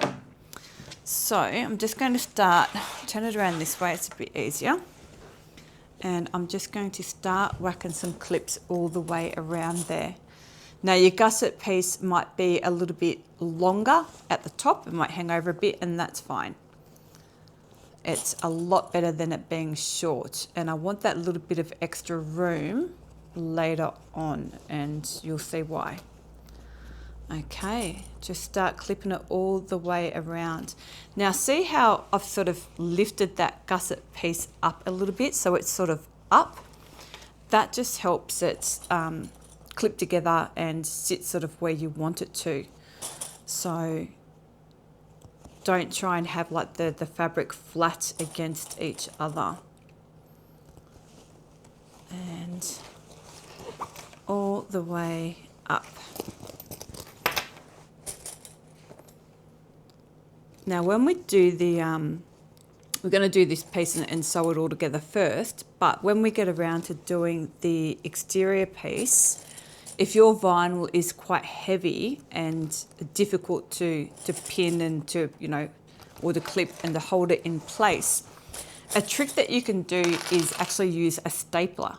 So I'm just going to start, turn it around this way, it's a bit easier. And I'm just going to start whacking some clips all the way around there. Now your gusset piece might be a little bit longer at the top, it might hang over a bit, and that's fine. It's a lot better than it being short, and I want that little bit of extra room later on, and you'll see why. Okay, just start clipping it all the way around. Now see how I've sort of lifted that gusset piece up a little bit so it's sort of up? That just helps it clip together and sit sort of where you want it to. So don't try and have like the fabric flat against each other. And all the way up. Now when we do the, we're going to do this piece and sew it all together first, but when we get around to doing the exterior piece, if your vinyl is quite heavy and difficult to pin and to, you know, or to clip and to hold it in place, a trick that you can do is actually use a stapler.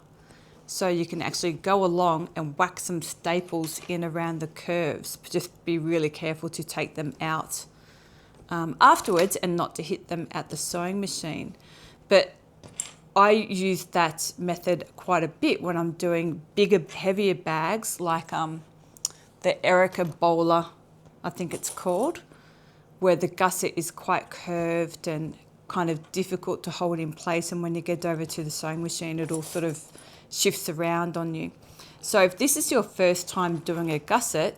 So you can actually go along and whack some staples in around the curves. Just be really careful to take them out afterwards and not to hit them at the sewing machine. But I use that method quite a bit when I'm doing bigger, heavier bags like the Erica Bowler, I think it's called, where the gusset is quite curved and kind of difficult to hold in place, and when you get over to the sewing machine it all sort of shifts around on you. So if this is your first time doing a gusset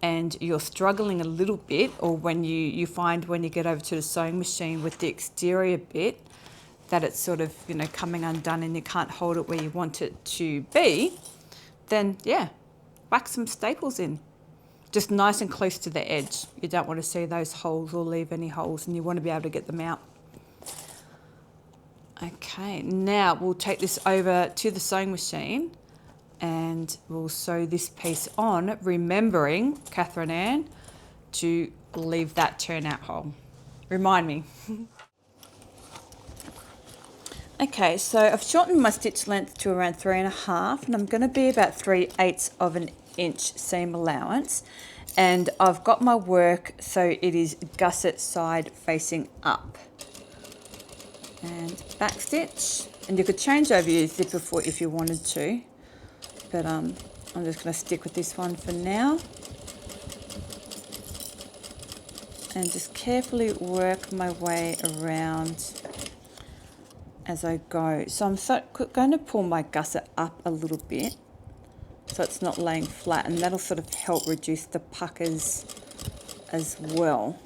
and you're struggling a little bit, or when you find when you get over to the sewing machine with the exterior bit that it's sort of, you know, coming undone and you can't hold it where you want it to be, then yeah, whack some staples in. Just nice and close to the edge. You don't want to see those holes or leave any holes, and you want to be able to get them out. Okay, now we'll take this over to the sewing machine and we'll sew this piece on, remembering, Catherine Ann, to leave that turnout hole. Remind me. Okay, so I've shortened my stitch length to around 3.5, and I'm going to be about 3/8 of an inch seam allowance. And I've got my work so it is gusset side facing up. And back stitch, and you could change over your zipper foot if you wanted to, but I'm just going to stick with this one for now, and just carefully work my way around as I go. So I'm going to pull my gusset up a little bit so it's not laying flat, and that'll sort of help reduce the puckers as well.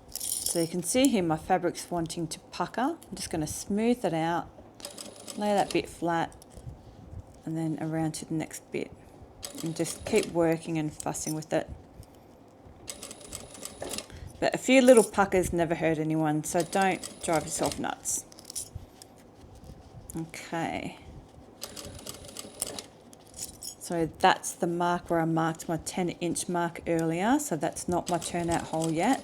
So you can see here my fabric's wanting to pucker. I'm just going to smooth it out, lay that bit flat, and then around to the next bit. And just keep working and fussing with it. But a few little puckers never hurt anyone, so don't drive yourself nuts. Okay. So that's the mark where I marked my 10-inch mark earlier, so that's not my turnout hole yet.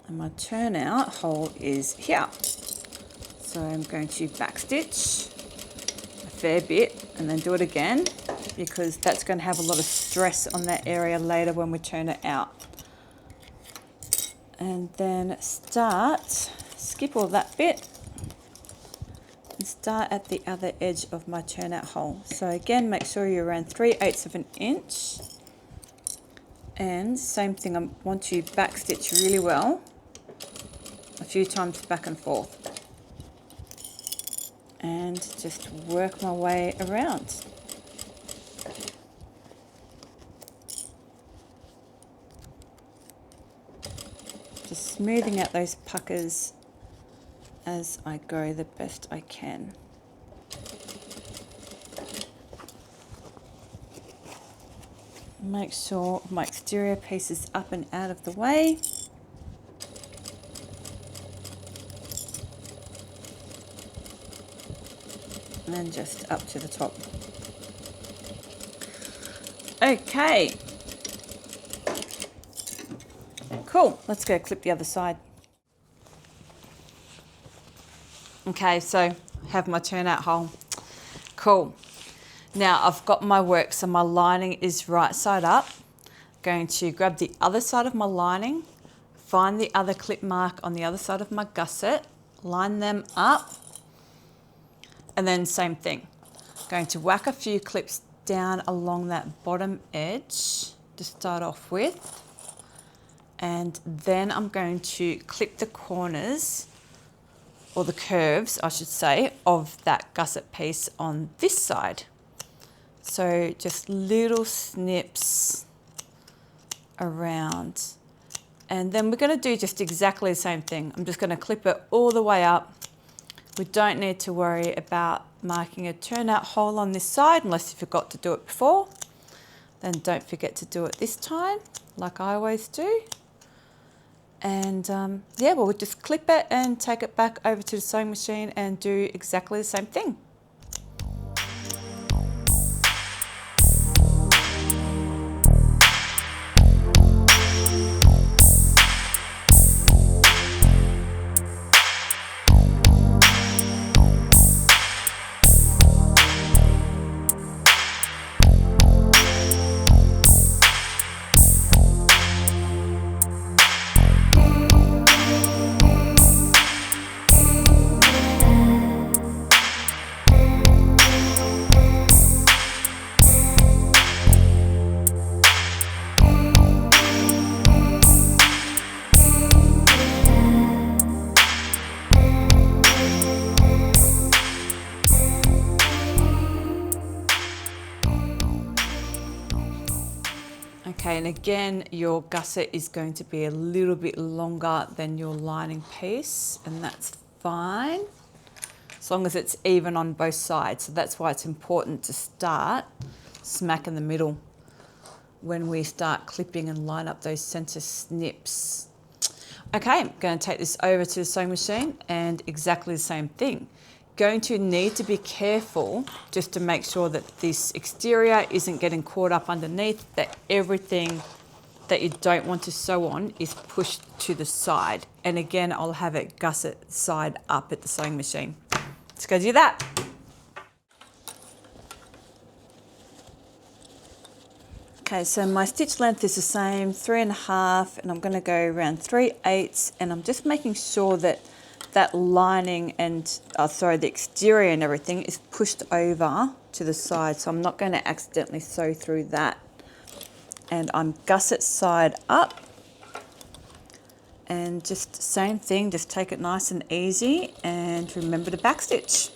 And my turnout hole is here. So I'm going to backstitch a fair bit and then do it again, because that's going to have a lot of stress on that area later when we turn it out. And then skip all that bit and start at the other edge of my turnout hole. So again, make sure you're around 3/8 of an inch. And same thing, I want to backstitch really well, a few times back and forth, and just work my way around. Just smoothing out those puckers as I go the best I can. Make sure my exterior piece is up and out of the way. And then just up to the top. Okay. Cool, let's go clip the other side. Okay, so I have my turnout hole. Cool. Now I've got my work, so my lining is right side up. going to grab the other side of my lining, find the other clip mark on the other side of my gusset, line them up, and then same thing. Going to whack a few clips down along that bottom edge to start off with. And then I'm going to clip the corners, or the curves, I should say, of that gusset piece on this side. So just little snips around. And then we're going to do just exactly the same thing. I'm just going to clip it all the way up. We don't need to worry about marking a turnout hole on this side unless you forgot to do it before. Then don't forget to do it this time, like I always do. And yeah, we'll just clip it and take it back over to the sewing machine and do exactly the same thing. Okay, and again, your gusset is going to be a little bit longer than your lining piece, and that's fine, as long as it's even on both sides. So that's why it's important to start smack in the middle when we start clipping and line up those center snips. Okay, I'm going to take this over to the sewing machine and exactly the same thing. Going to need to be careful just to make sure that this exterior isn't getting caught up underneath, that everything that you don't want to sew on is pushed to the side. And again, I'll have it gusset side up at the sewing machine. Let's go do that. Okay, so my stitch length is the same, 3.5, and I'm going to go around 3/8, and I'm just making sure that that lining and, the exterior and everything is pushed over to the side, so I'm not going to accidentally sew through that. And I'm gusset side up, and just same thing, just take it nice and easy, and remember to backstitch.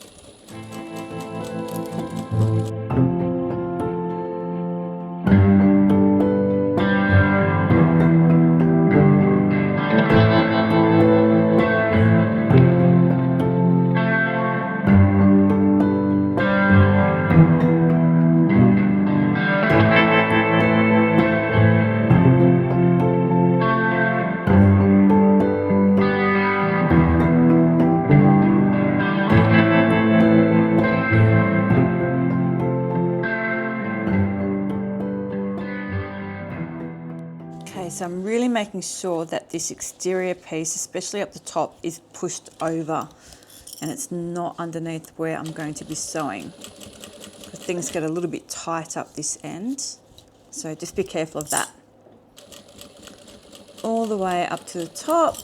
So I'm really making sure that this exterior piece, especially up the top, is pushed over and it's not underneath where I'm going to be sewing. Things get a little bit tight up this end, so just be careful of that. All the way up to the top.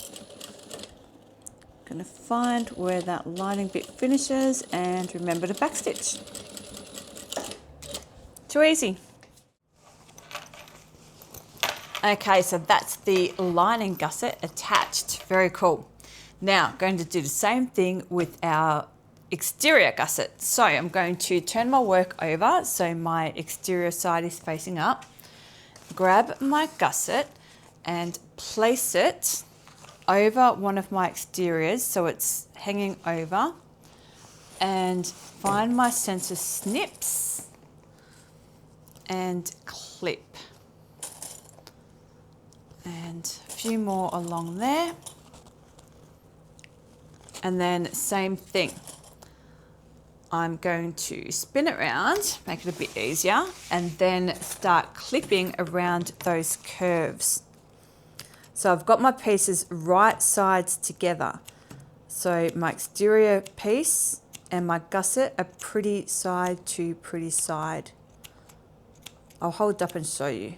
Going to find where that lining bit finishes and remember to backstitch. Too easy. Okay, so that's the lining gusset attached. Very cool. Now, going to do the same thing with our exterior gusset. So I'm going to turn my work over so my exterior side is facing up. Grab my gusset and place it over one of my exteriors so it's hanging over, and find my center snips and clip. And a few more along there. And then same thing. I'm going to spin it around, make it a bit easier, and then start clipping around those curves. So I've got my pieces right sides together. So my exterior piece and my gusset are pretty side to pretty side. I'll hold up and show you.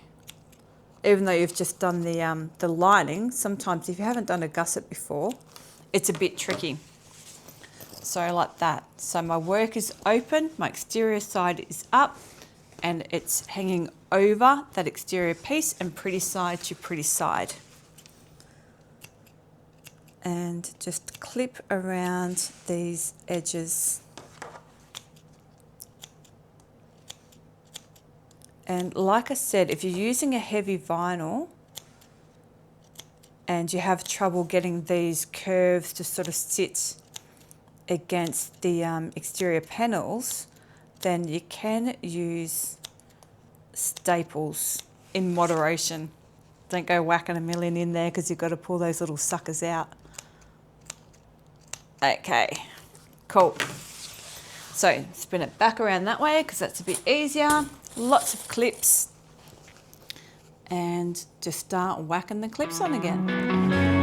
even though you've just done the lining, sometimes if you haven't done a gusset before, it's a bit tricky. So like that. So my work is open, my exterior side is up, and it's hanging over that exterior piece and pretty side to pretty side. And just clip around these edges. And like I said, if you're using a heavy vinyl and you have trouble getting these curves to sort of sit against the exterior panels, then you can use staples in moderation. Don't go whacking a million in there because you've got to pull those little suckers out. Okay, cool. So spin it back around that way because that's a bit easier. Lots of clips. And just start whacking the clips on again.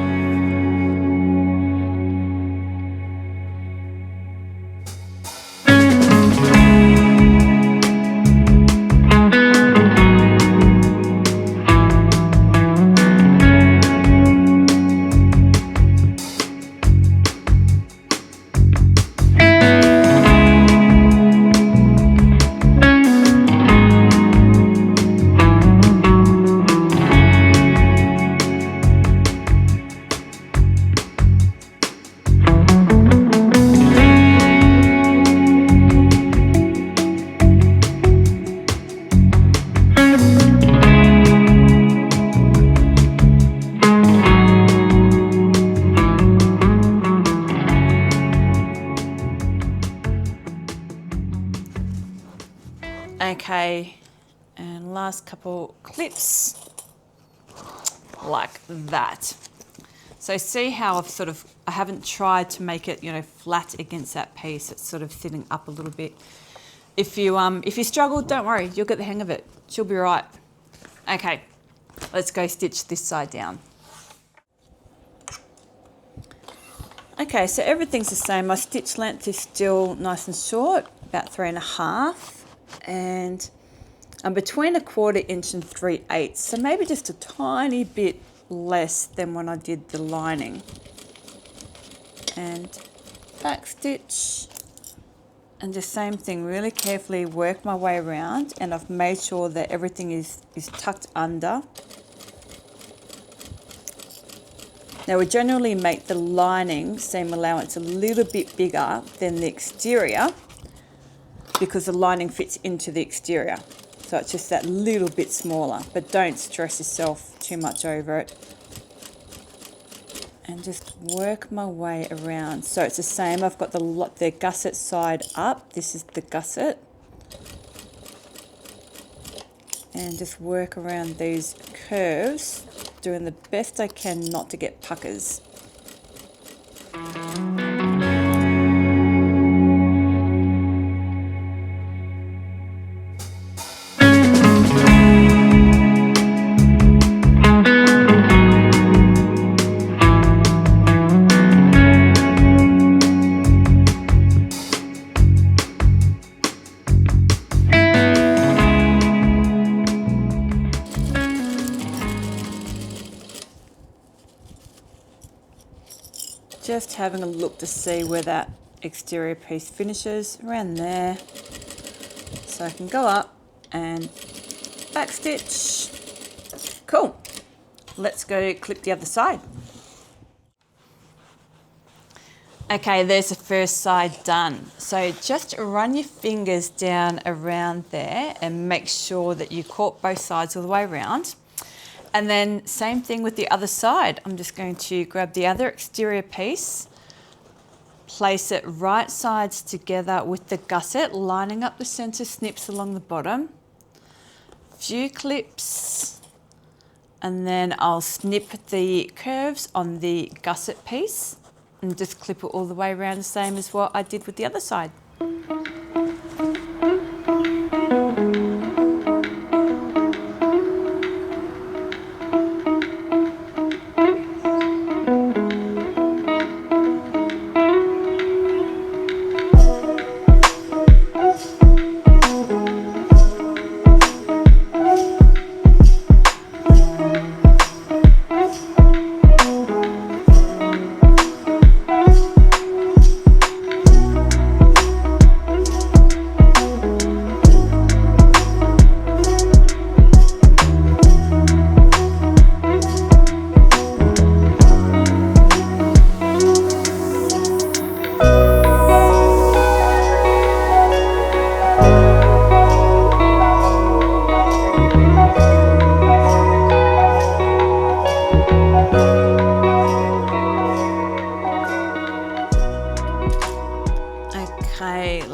Okay, and last couple clips like that. So see how I haven't tried to make it, flat against that piece. It's sort of sitting up a little bit. If you struggle, don't worry, you'll get the hang of it. She'll be right. Okay, let's go stitch this side down. Okay, so everything's the same. My stitch length is still nice and short, about 3.5. And I'm between 1/4 inch and 3/8, so maybe just a tiny bit less than when I did the lining. And back stitch, and the same thing, really carefully work my way around, and I've made sure that everything is tucked under. Now we generally make the lining seam allowance a little bit bigger than the exterior, because the lining fits into the exterior. So it's just that little bit smaller, but don't stress yourself too much over it. And just work my way around. So it's the same, I've got the gusset side up. This is the gusset. And just work around these curves, doing the best I can not to get puckers. Just having a look to see where that exterior piece finishes, around there. So I can go up and back stitch. Cool. Let's go clip the other side. Okay, there's the first side done. So just run your fingers down around there and make sure that you caught both sides all the way around. And then same thing with the other side. I'm just going to grab the other exterior piece, place it right sides together with the gusset, lining up the center snips along the bottom. Few clips, and then I'll snip the curves on the gusset piece and just clip it all the way around, the same as what I did with the other side.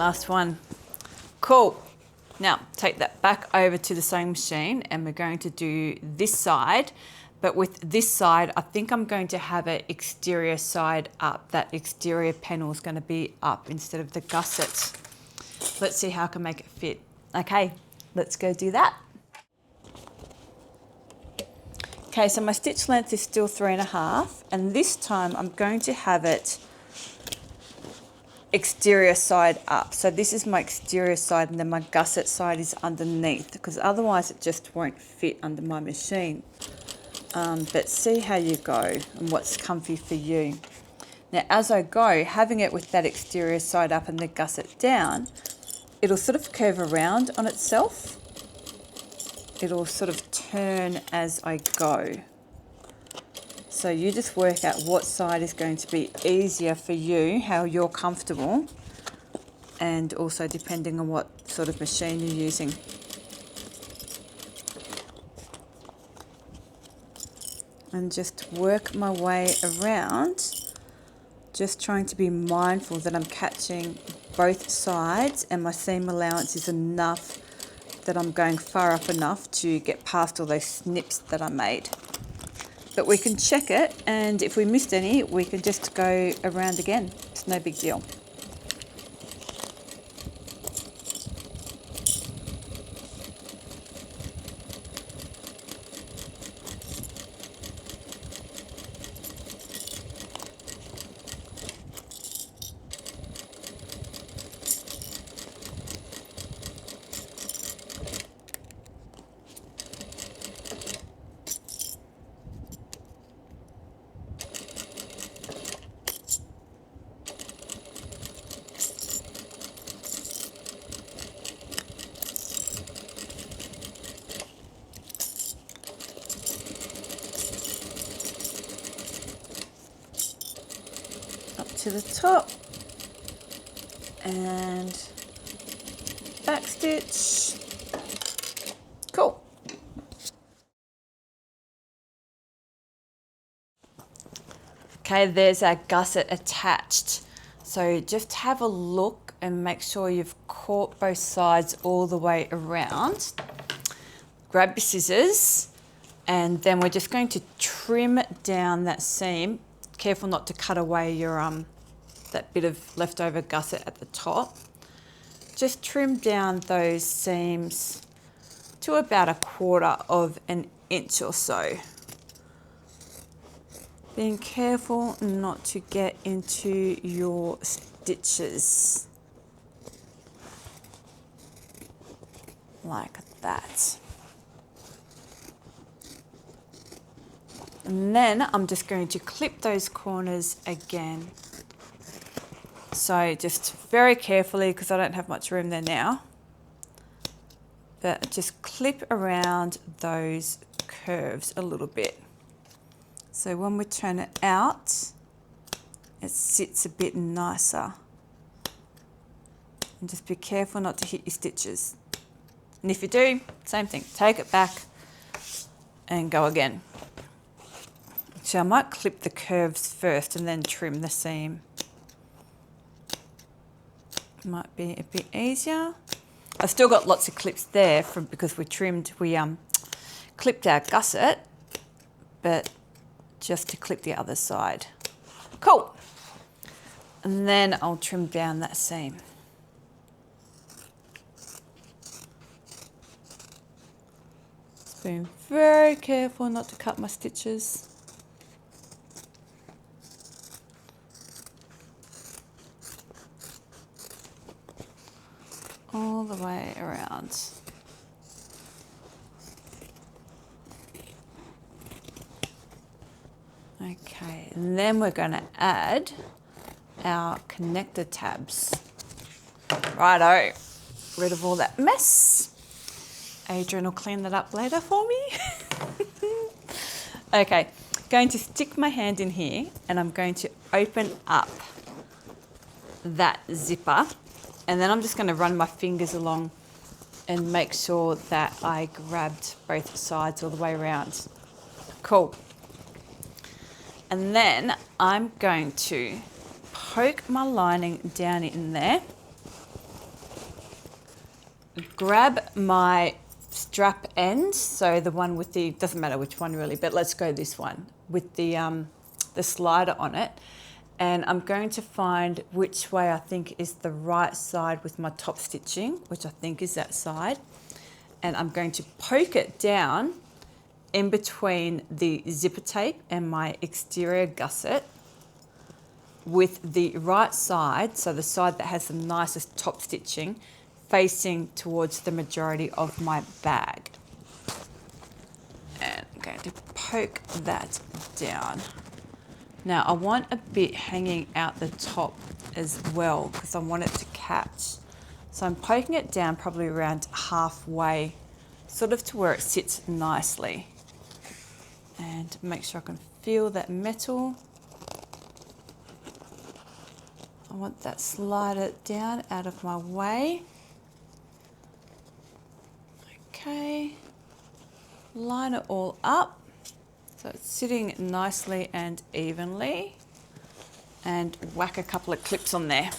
last one. Cool. Now take that back over to the sewing machine and we're going to do this side. But with this side, I think I'm going to have an exterior side up. That exterior panel is going to be up instead of the gusset. Let's see how I can make it fit. Okay, let's go do that. Okay, so my stitch length is still 3.5, and this time I'm going to have it exterior side up. So this is my exterior side and then my gusset side is underneath, because otherwise it just won't fit under my machine. But see how you go and what's comfy for you. Now as I go, having it with that exterior side up and the gusset down, it'll sort of curve around on itself. It'll sort of turn as I go. So you just work out what side is going to be easier for you, how you're comfortable, and also depending on what sort of machine you're using. And just work my way around, just trying to be mindful that I'm catching both sides and my seam allowance is enough, that I'm going far up enough to get past all those snips that I made. But we can check it, and if we missed any, we can just go around again. It's no big deal. To the top and back stitch. Cool. Okay, there's our gusset attached. So just have a look and make sure you've caught both sides all the way around. Grab your scissors and then we're just going to trim down that seam. Careful not to cut away your that bit of leftover gusset at the top. Just trim down those seams to about 1/4 inch or so. Being careful not to get into your stitches. Like that. And then I'm just going to clip those corners again. So just very carefully, because I don't have much room there now. But just clip around those curves a little bit. So when we turn it out, it sits a bit nicer. And just be careful not to hit your stitches. And if you do, same thing, take it back and go again. So I might clip the curves first and then trim the seam. Might be a bit easier. I've still got lots of clips there because we clipped our gusset, but just to clip the other side. Cool. And then I'll trim down that seam. Just being very careful not to cut my stitches. All the way around. Okay, and then we're going to add our connector tabs. Righto, rid of all that mess. Adrian will clean that up later for me. Okay, going to stick my hand in here and I'm going to open up that zipper. And then I'm just going to run my fingers along and make sure that I grabbed both sides all the way around. Cool. And then I'm going to poke my lining down in there grab my strap end, so the one with the, doesn't matter which one really, but let's go this one with the slider on it. And I'm going to find which way I think is the right side with my top stitching, which I think is that side. And I'm going to poke it down in between the zipper tape and my exterior gusset with the right side, so the side that has the nicest top stitching, facing towards the majority of my bag. And I'm going to poke that down. Now I want a bit hanging out the top as well because I want it to catch. So I'm poking it down probably around halfway, sort of to where it sits nicely. And make sure I can feel that metal. I want that slider down out of my way. Okay, line it all up. So it's sitting nicely and evenly, and whack a couple of clips on there.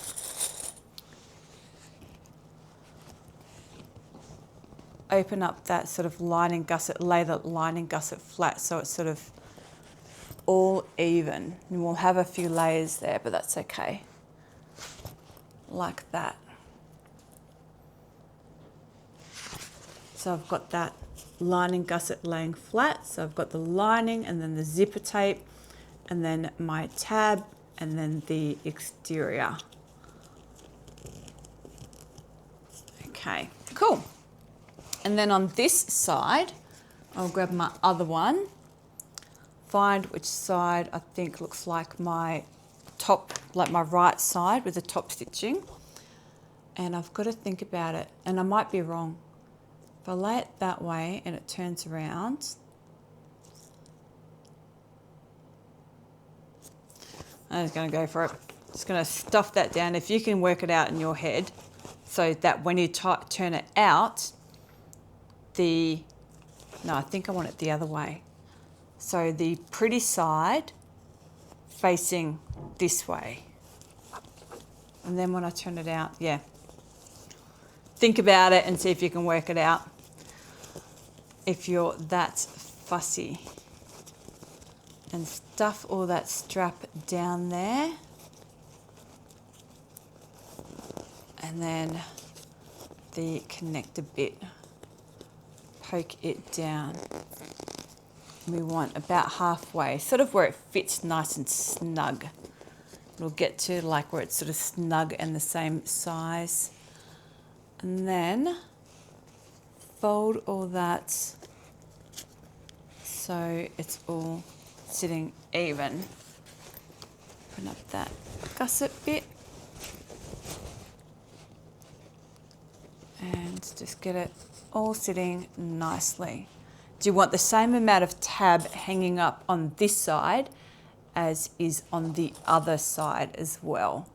Open up that sort of lining gusset, lay the lining gusset flat so it's sort of all even. And we'll have a few layers there, but that's okay. Like that. So I've got that lining gusset laying flat. So I've got the lining and then the zipper tape and then my tab and then the exterior. Okay, cool. And then on this side, I'll grab my other one, find which side I think looks like my top, like my right side with the top stitching. And I've got to think about it, and I might be wrong. If I lay it that way and it turns around, I'm just going to go for it. Just going to stuff that down. If you can work it out in your head, so that when you turn it out, no, I think I want it the other way. So the pretty side facing this way. And then when I turn it out, yeah. Think about it and see if you can work it out if you're that fussy. And stuff all that strap down there. And then the connector bit. Poke it down. We want about halfway, sort of where it fits nice and snug. It'll get to like where it's sort of snug and the same size. And then fold all that so it's all sitting even. Open up that gusset bit and just get it all sitting nicely. Do you want the same amount of tab hanging up on this side as is on the other side as well?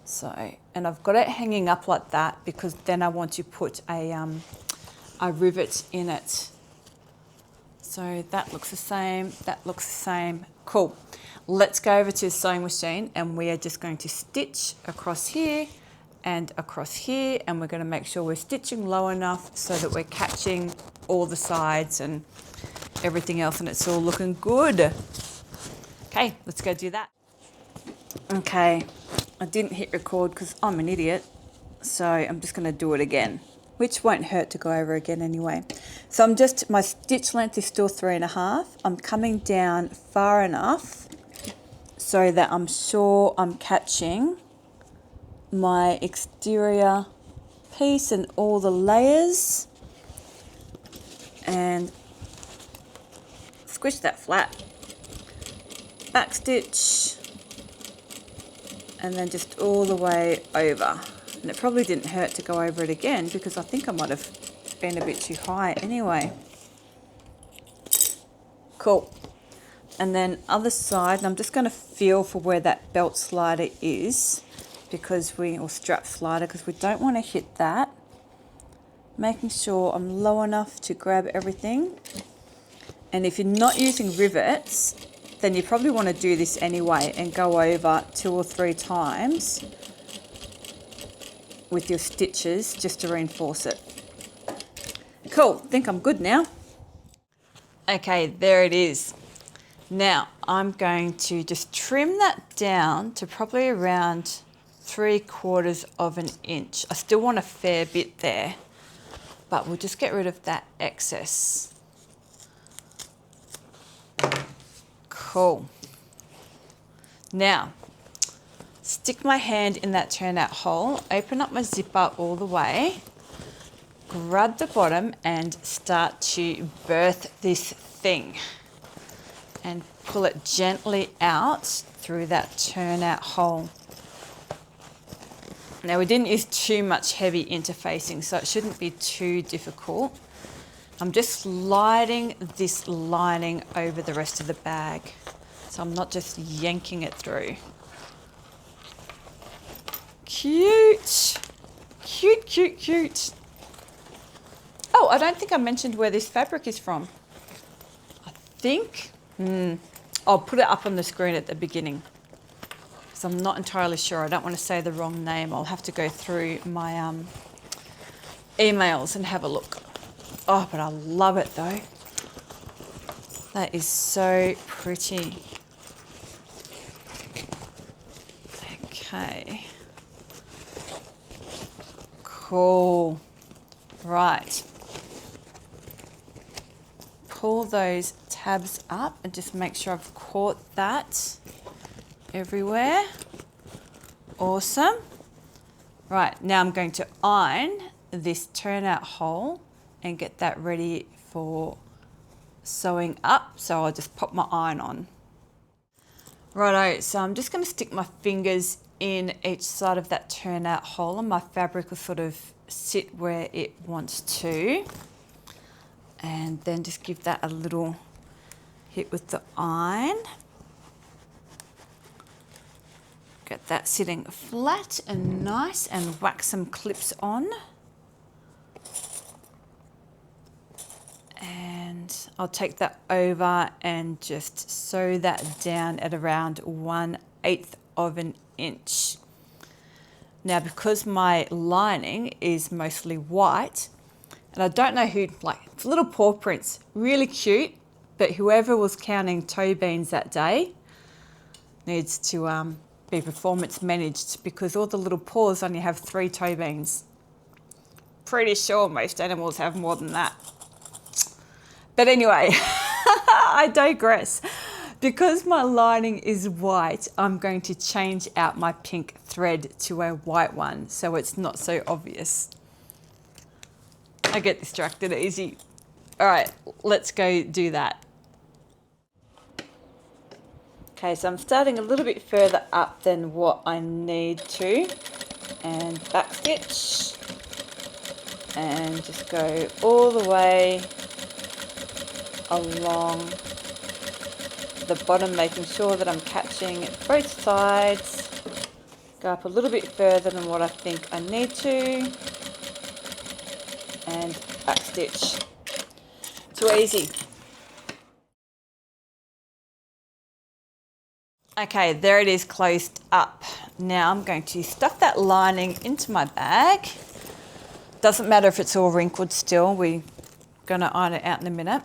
So, and I've got it hanging up like that because then I want to put a rivet in it. So that looks the same, that looks the same. Cool. Let's go over to the sewing machine and we are just going to stitch across here and across here, and we're going to make sure we're stitching low enough so that we're catching all the sides and everything else and it's all looking good. Okay, let's go do that. Okay, I didn't hit record because I'm an idiot, so I'm just going to do it again, which won't hurt to go over again anyway. So my stitch length is still 3.5. I'm coming down far enough so that I'm sure I'm catching my exterior piece and all the layers, and squish that flat, back stitch, and then just all the way over. And it probably didn't hurt to go over it again because I think I might have been a bit too high anyway. Cool. And then other side, and I'm just going to feel for where that belt slider is or strap slider, because we don't want to hit that. Making sure I'm low enough to grab everything. And if you're not using rivets, then you probably want to do this anyway and go over 2 or 3 times with your stitches just to reinforce it. Cool, I think I'm good now. Okay, there it is. Now I'm going to just trim that down to probably around 3/4 of an inch. I still want a fair bit there, but we'll just get rid of that excess. Cool. Now, stick my hand in that turnout hole, open up my zipper all the way, grab the bottom and start to birth this thing. And pull it gently out through that turnout hole. Now we didn't use too much heavy interfacing, so it shouldn't be too difficult. I'm just sliding this lining over the rest of the bag, so I'm not just yanking it through. Cute, cute, cute, cute. Oh, I don't think I mentioned where this fabric is from. I think, I'll put it up on the screen at the beginning, because I'm not entirely sure. I don't want to say the wrong name. I'll have to go through my emails and have a look. Oh, but I love it though. That is so pretty. Okay. Cool. Right. Pull those tabs up and just make sure I've caught that everywhere. Awesome. Right, now I'm going to iron this turnout hole and get that ready for sewing up. So I'll just pop my iron on. Righto, so I'm just going to stick my fingers in each side of that turnout hole and my fabric will sort of sit where it wants to. And then just give that a little hit with the iron. Get that sitting flat and nice and whack some clips on. And I'll take that over and just sew that down at around 1/8 of an inch. Now, because my lining is mostly white, and I don't know who, like, it's little paw prints, really cute, but whoever was counting toe beans that day needs to be performance managed, because all the little paws only have 3 toe beans. Pretty sure most animals have more than that. But anyway, I digress. Because my lining is white, I'm going to change out my pink thread to a white one so it's not so obvious. I get distracted easy. All right, let's go do that. Okay, so I'm starting a little bit further up than what I need to, and back stitch, and just go all the way along the bottom, making sure that I'm catching both sides. Go up a little bit further than what I think I need to, and back stitch. Too easy. Okay, there it is, closed up. Now I'm going to stuff that lining into my bag. Doesn't matter if it's all wrinkled still, we're gonna iron it out in a minute.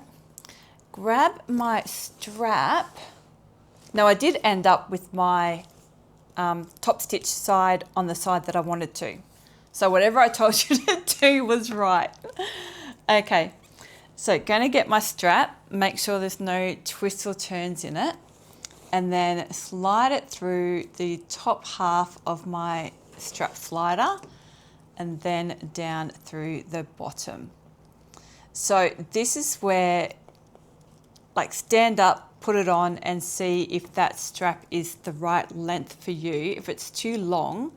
Grab my strap. Now I did end up with my top stitch side on the side that I wanted to. So whatever I told you to do was right. Okay, so gonna get my strap, make sure there's no twists or turns in it, and then slide it through the top half of my strap slider and then down through the bottom. So this is where, like, stand up, put it on and see if that strap is the right length for you. If it's too long,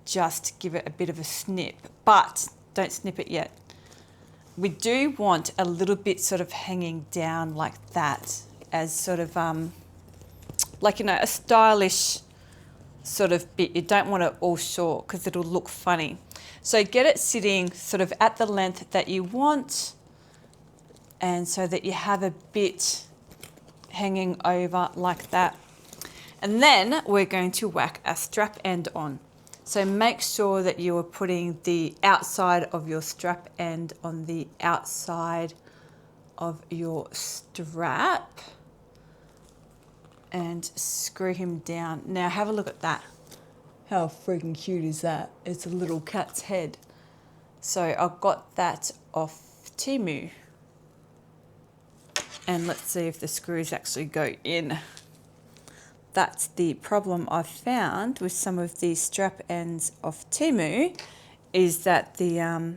just give it a bit of a snip, but don't snip it yet. We do want a little bit sort of hanging down like that, as sort of like, you know, a stylish sort of bit. You don't want it all short because it'll look funny. So get it sitting sort of at the length that you want, and so that you have a bit hanging over like that. And then we're going to whack a strap end on. So make sure that you are putting the outside of your strap end on the outside of your strap and screw him down. Now have a look at that. How freaking cute is that? It's a little cat's head. So I got that off Temu. And let's see if the screws actually go in. That's the problem I've found with some of these strap ends off Temu, is that the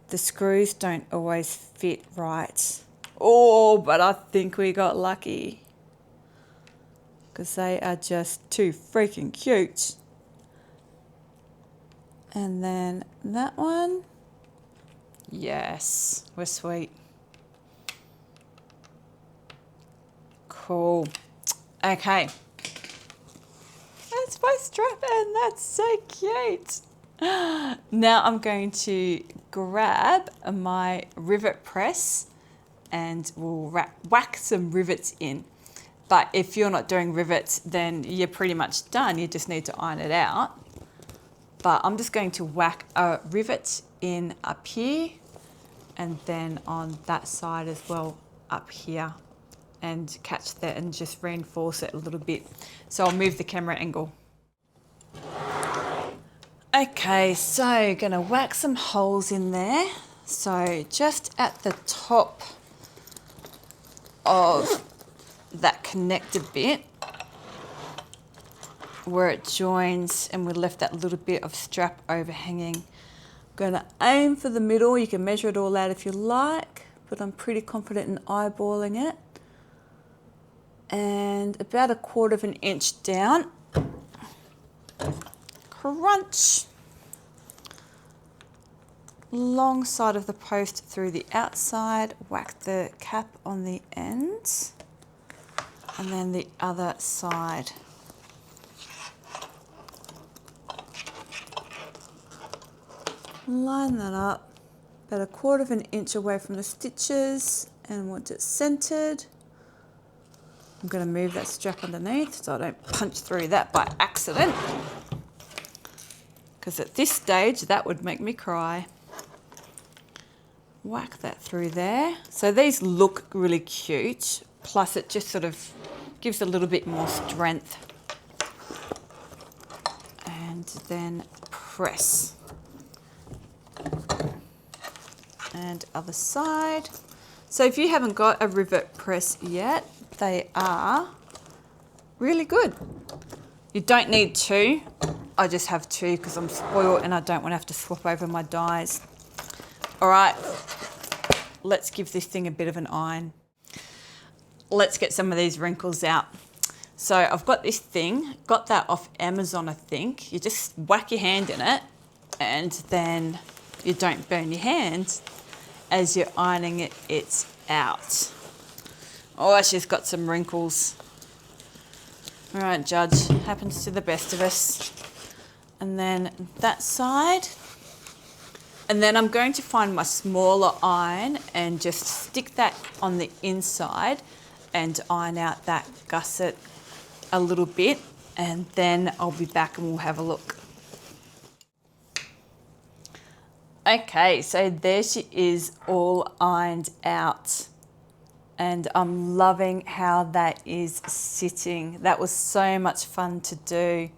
screws don't always fit right. Oh, but I think we got lucky, because they are just too freaking cute. And then that one, yes, we're sweet. Cool. Okay. That's my strap end. That's so cute. Now I'm going to grab my rivet press and we'll whack some rivets in. But if you're not doing rivets, then you're pretty much done. You just need to iron it out. But I'm just going to whack a rivet in up here and then on that side as well up here, and catch that and just reinforce it a little bit. So I'll move the camera angle. Okay, so gonna whack some holes in there. So just at the top of that connector bit where it joins, and we left that little bit of strap overhanging. Gonna aim for the middle. You can measure it all out if you like, but I'm pretty confident in eyeballing it. And about 1/4 of an inch down. Crunch. Long side of the post through the outside, whack the cap on the end, and then the other side. Line that up about 1/4 of an inch away from the stitches and want it centered. I'm going to move that strap underneath so I don't punch through that by accident, because at this stage that would make me cry. Whack that through there. So these look really cute, plus it just sort of gives a little bit more strength. And then press. And other side. So if you haven't got a rivet press yet, they are really good. You don't need 2. I just have 2 because I'm spoiled and I don't want to have to swap over my dies. All right, let's give this thing a bit of an iron. Let's get some of these wrinkles out. So I've got this thing, got that off Amazon, I think. You just whack your hand in it and then you don't burn your hand as you're ironing it, it's out. Oh, she's got some wrinkles. All right, Judge, happens to the best of us. And then that side. And then I'm going to find my smaller iron and just stick that on the inside and iron out that gusset a little bit. And then I'll be back and we'll have a look. Okay, so there she is, all ironed out. And I'm loving how that is sitting. That was so much fun to do.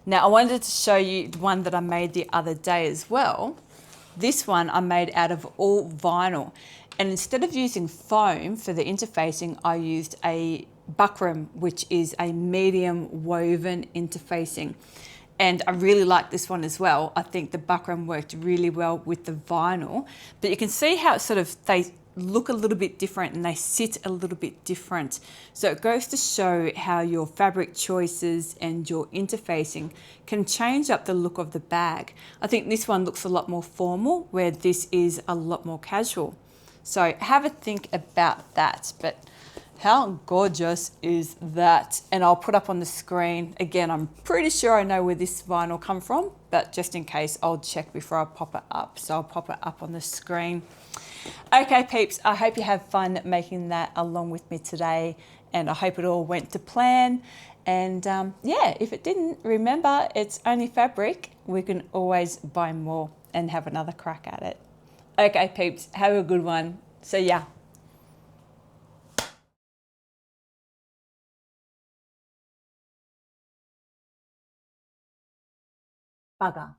Now I wanted to show you the one that I made the other day as well. This one I made out of all vinyl. And instead of using foam for the interfacing, I used a buckram, which is a medium woven interfacing. And I really like this one as well. I think the buckram worked really well with the vinyl, but you can see how it sort of, they look a little bit different and they sit a little bit different. So it goes to show how your fabric choices and your interfacing can change up the look of the bag. I think this one looks a lot more formal, where this is a lot more casual. So have a think about that. But how gorgeous is that? And I'll put up on the screen. Again, I'm pretty sure I know where this vinyl come from, but just in case, I'll check before I pop it up. So I'll pop it up on the screen. Okay, peeps, I hope you have fun making that along with me today, and I hope it all went to plan. And yeah, if it didn't, remember it's only fabric. We can always buy more and have another crack at it. Okay, peeps, have a good one. See ya. Bugger.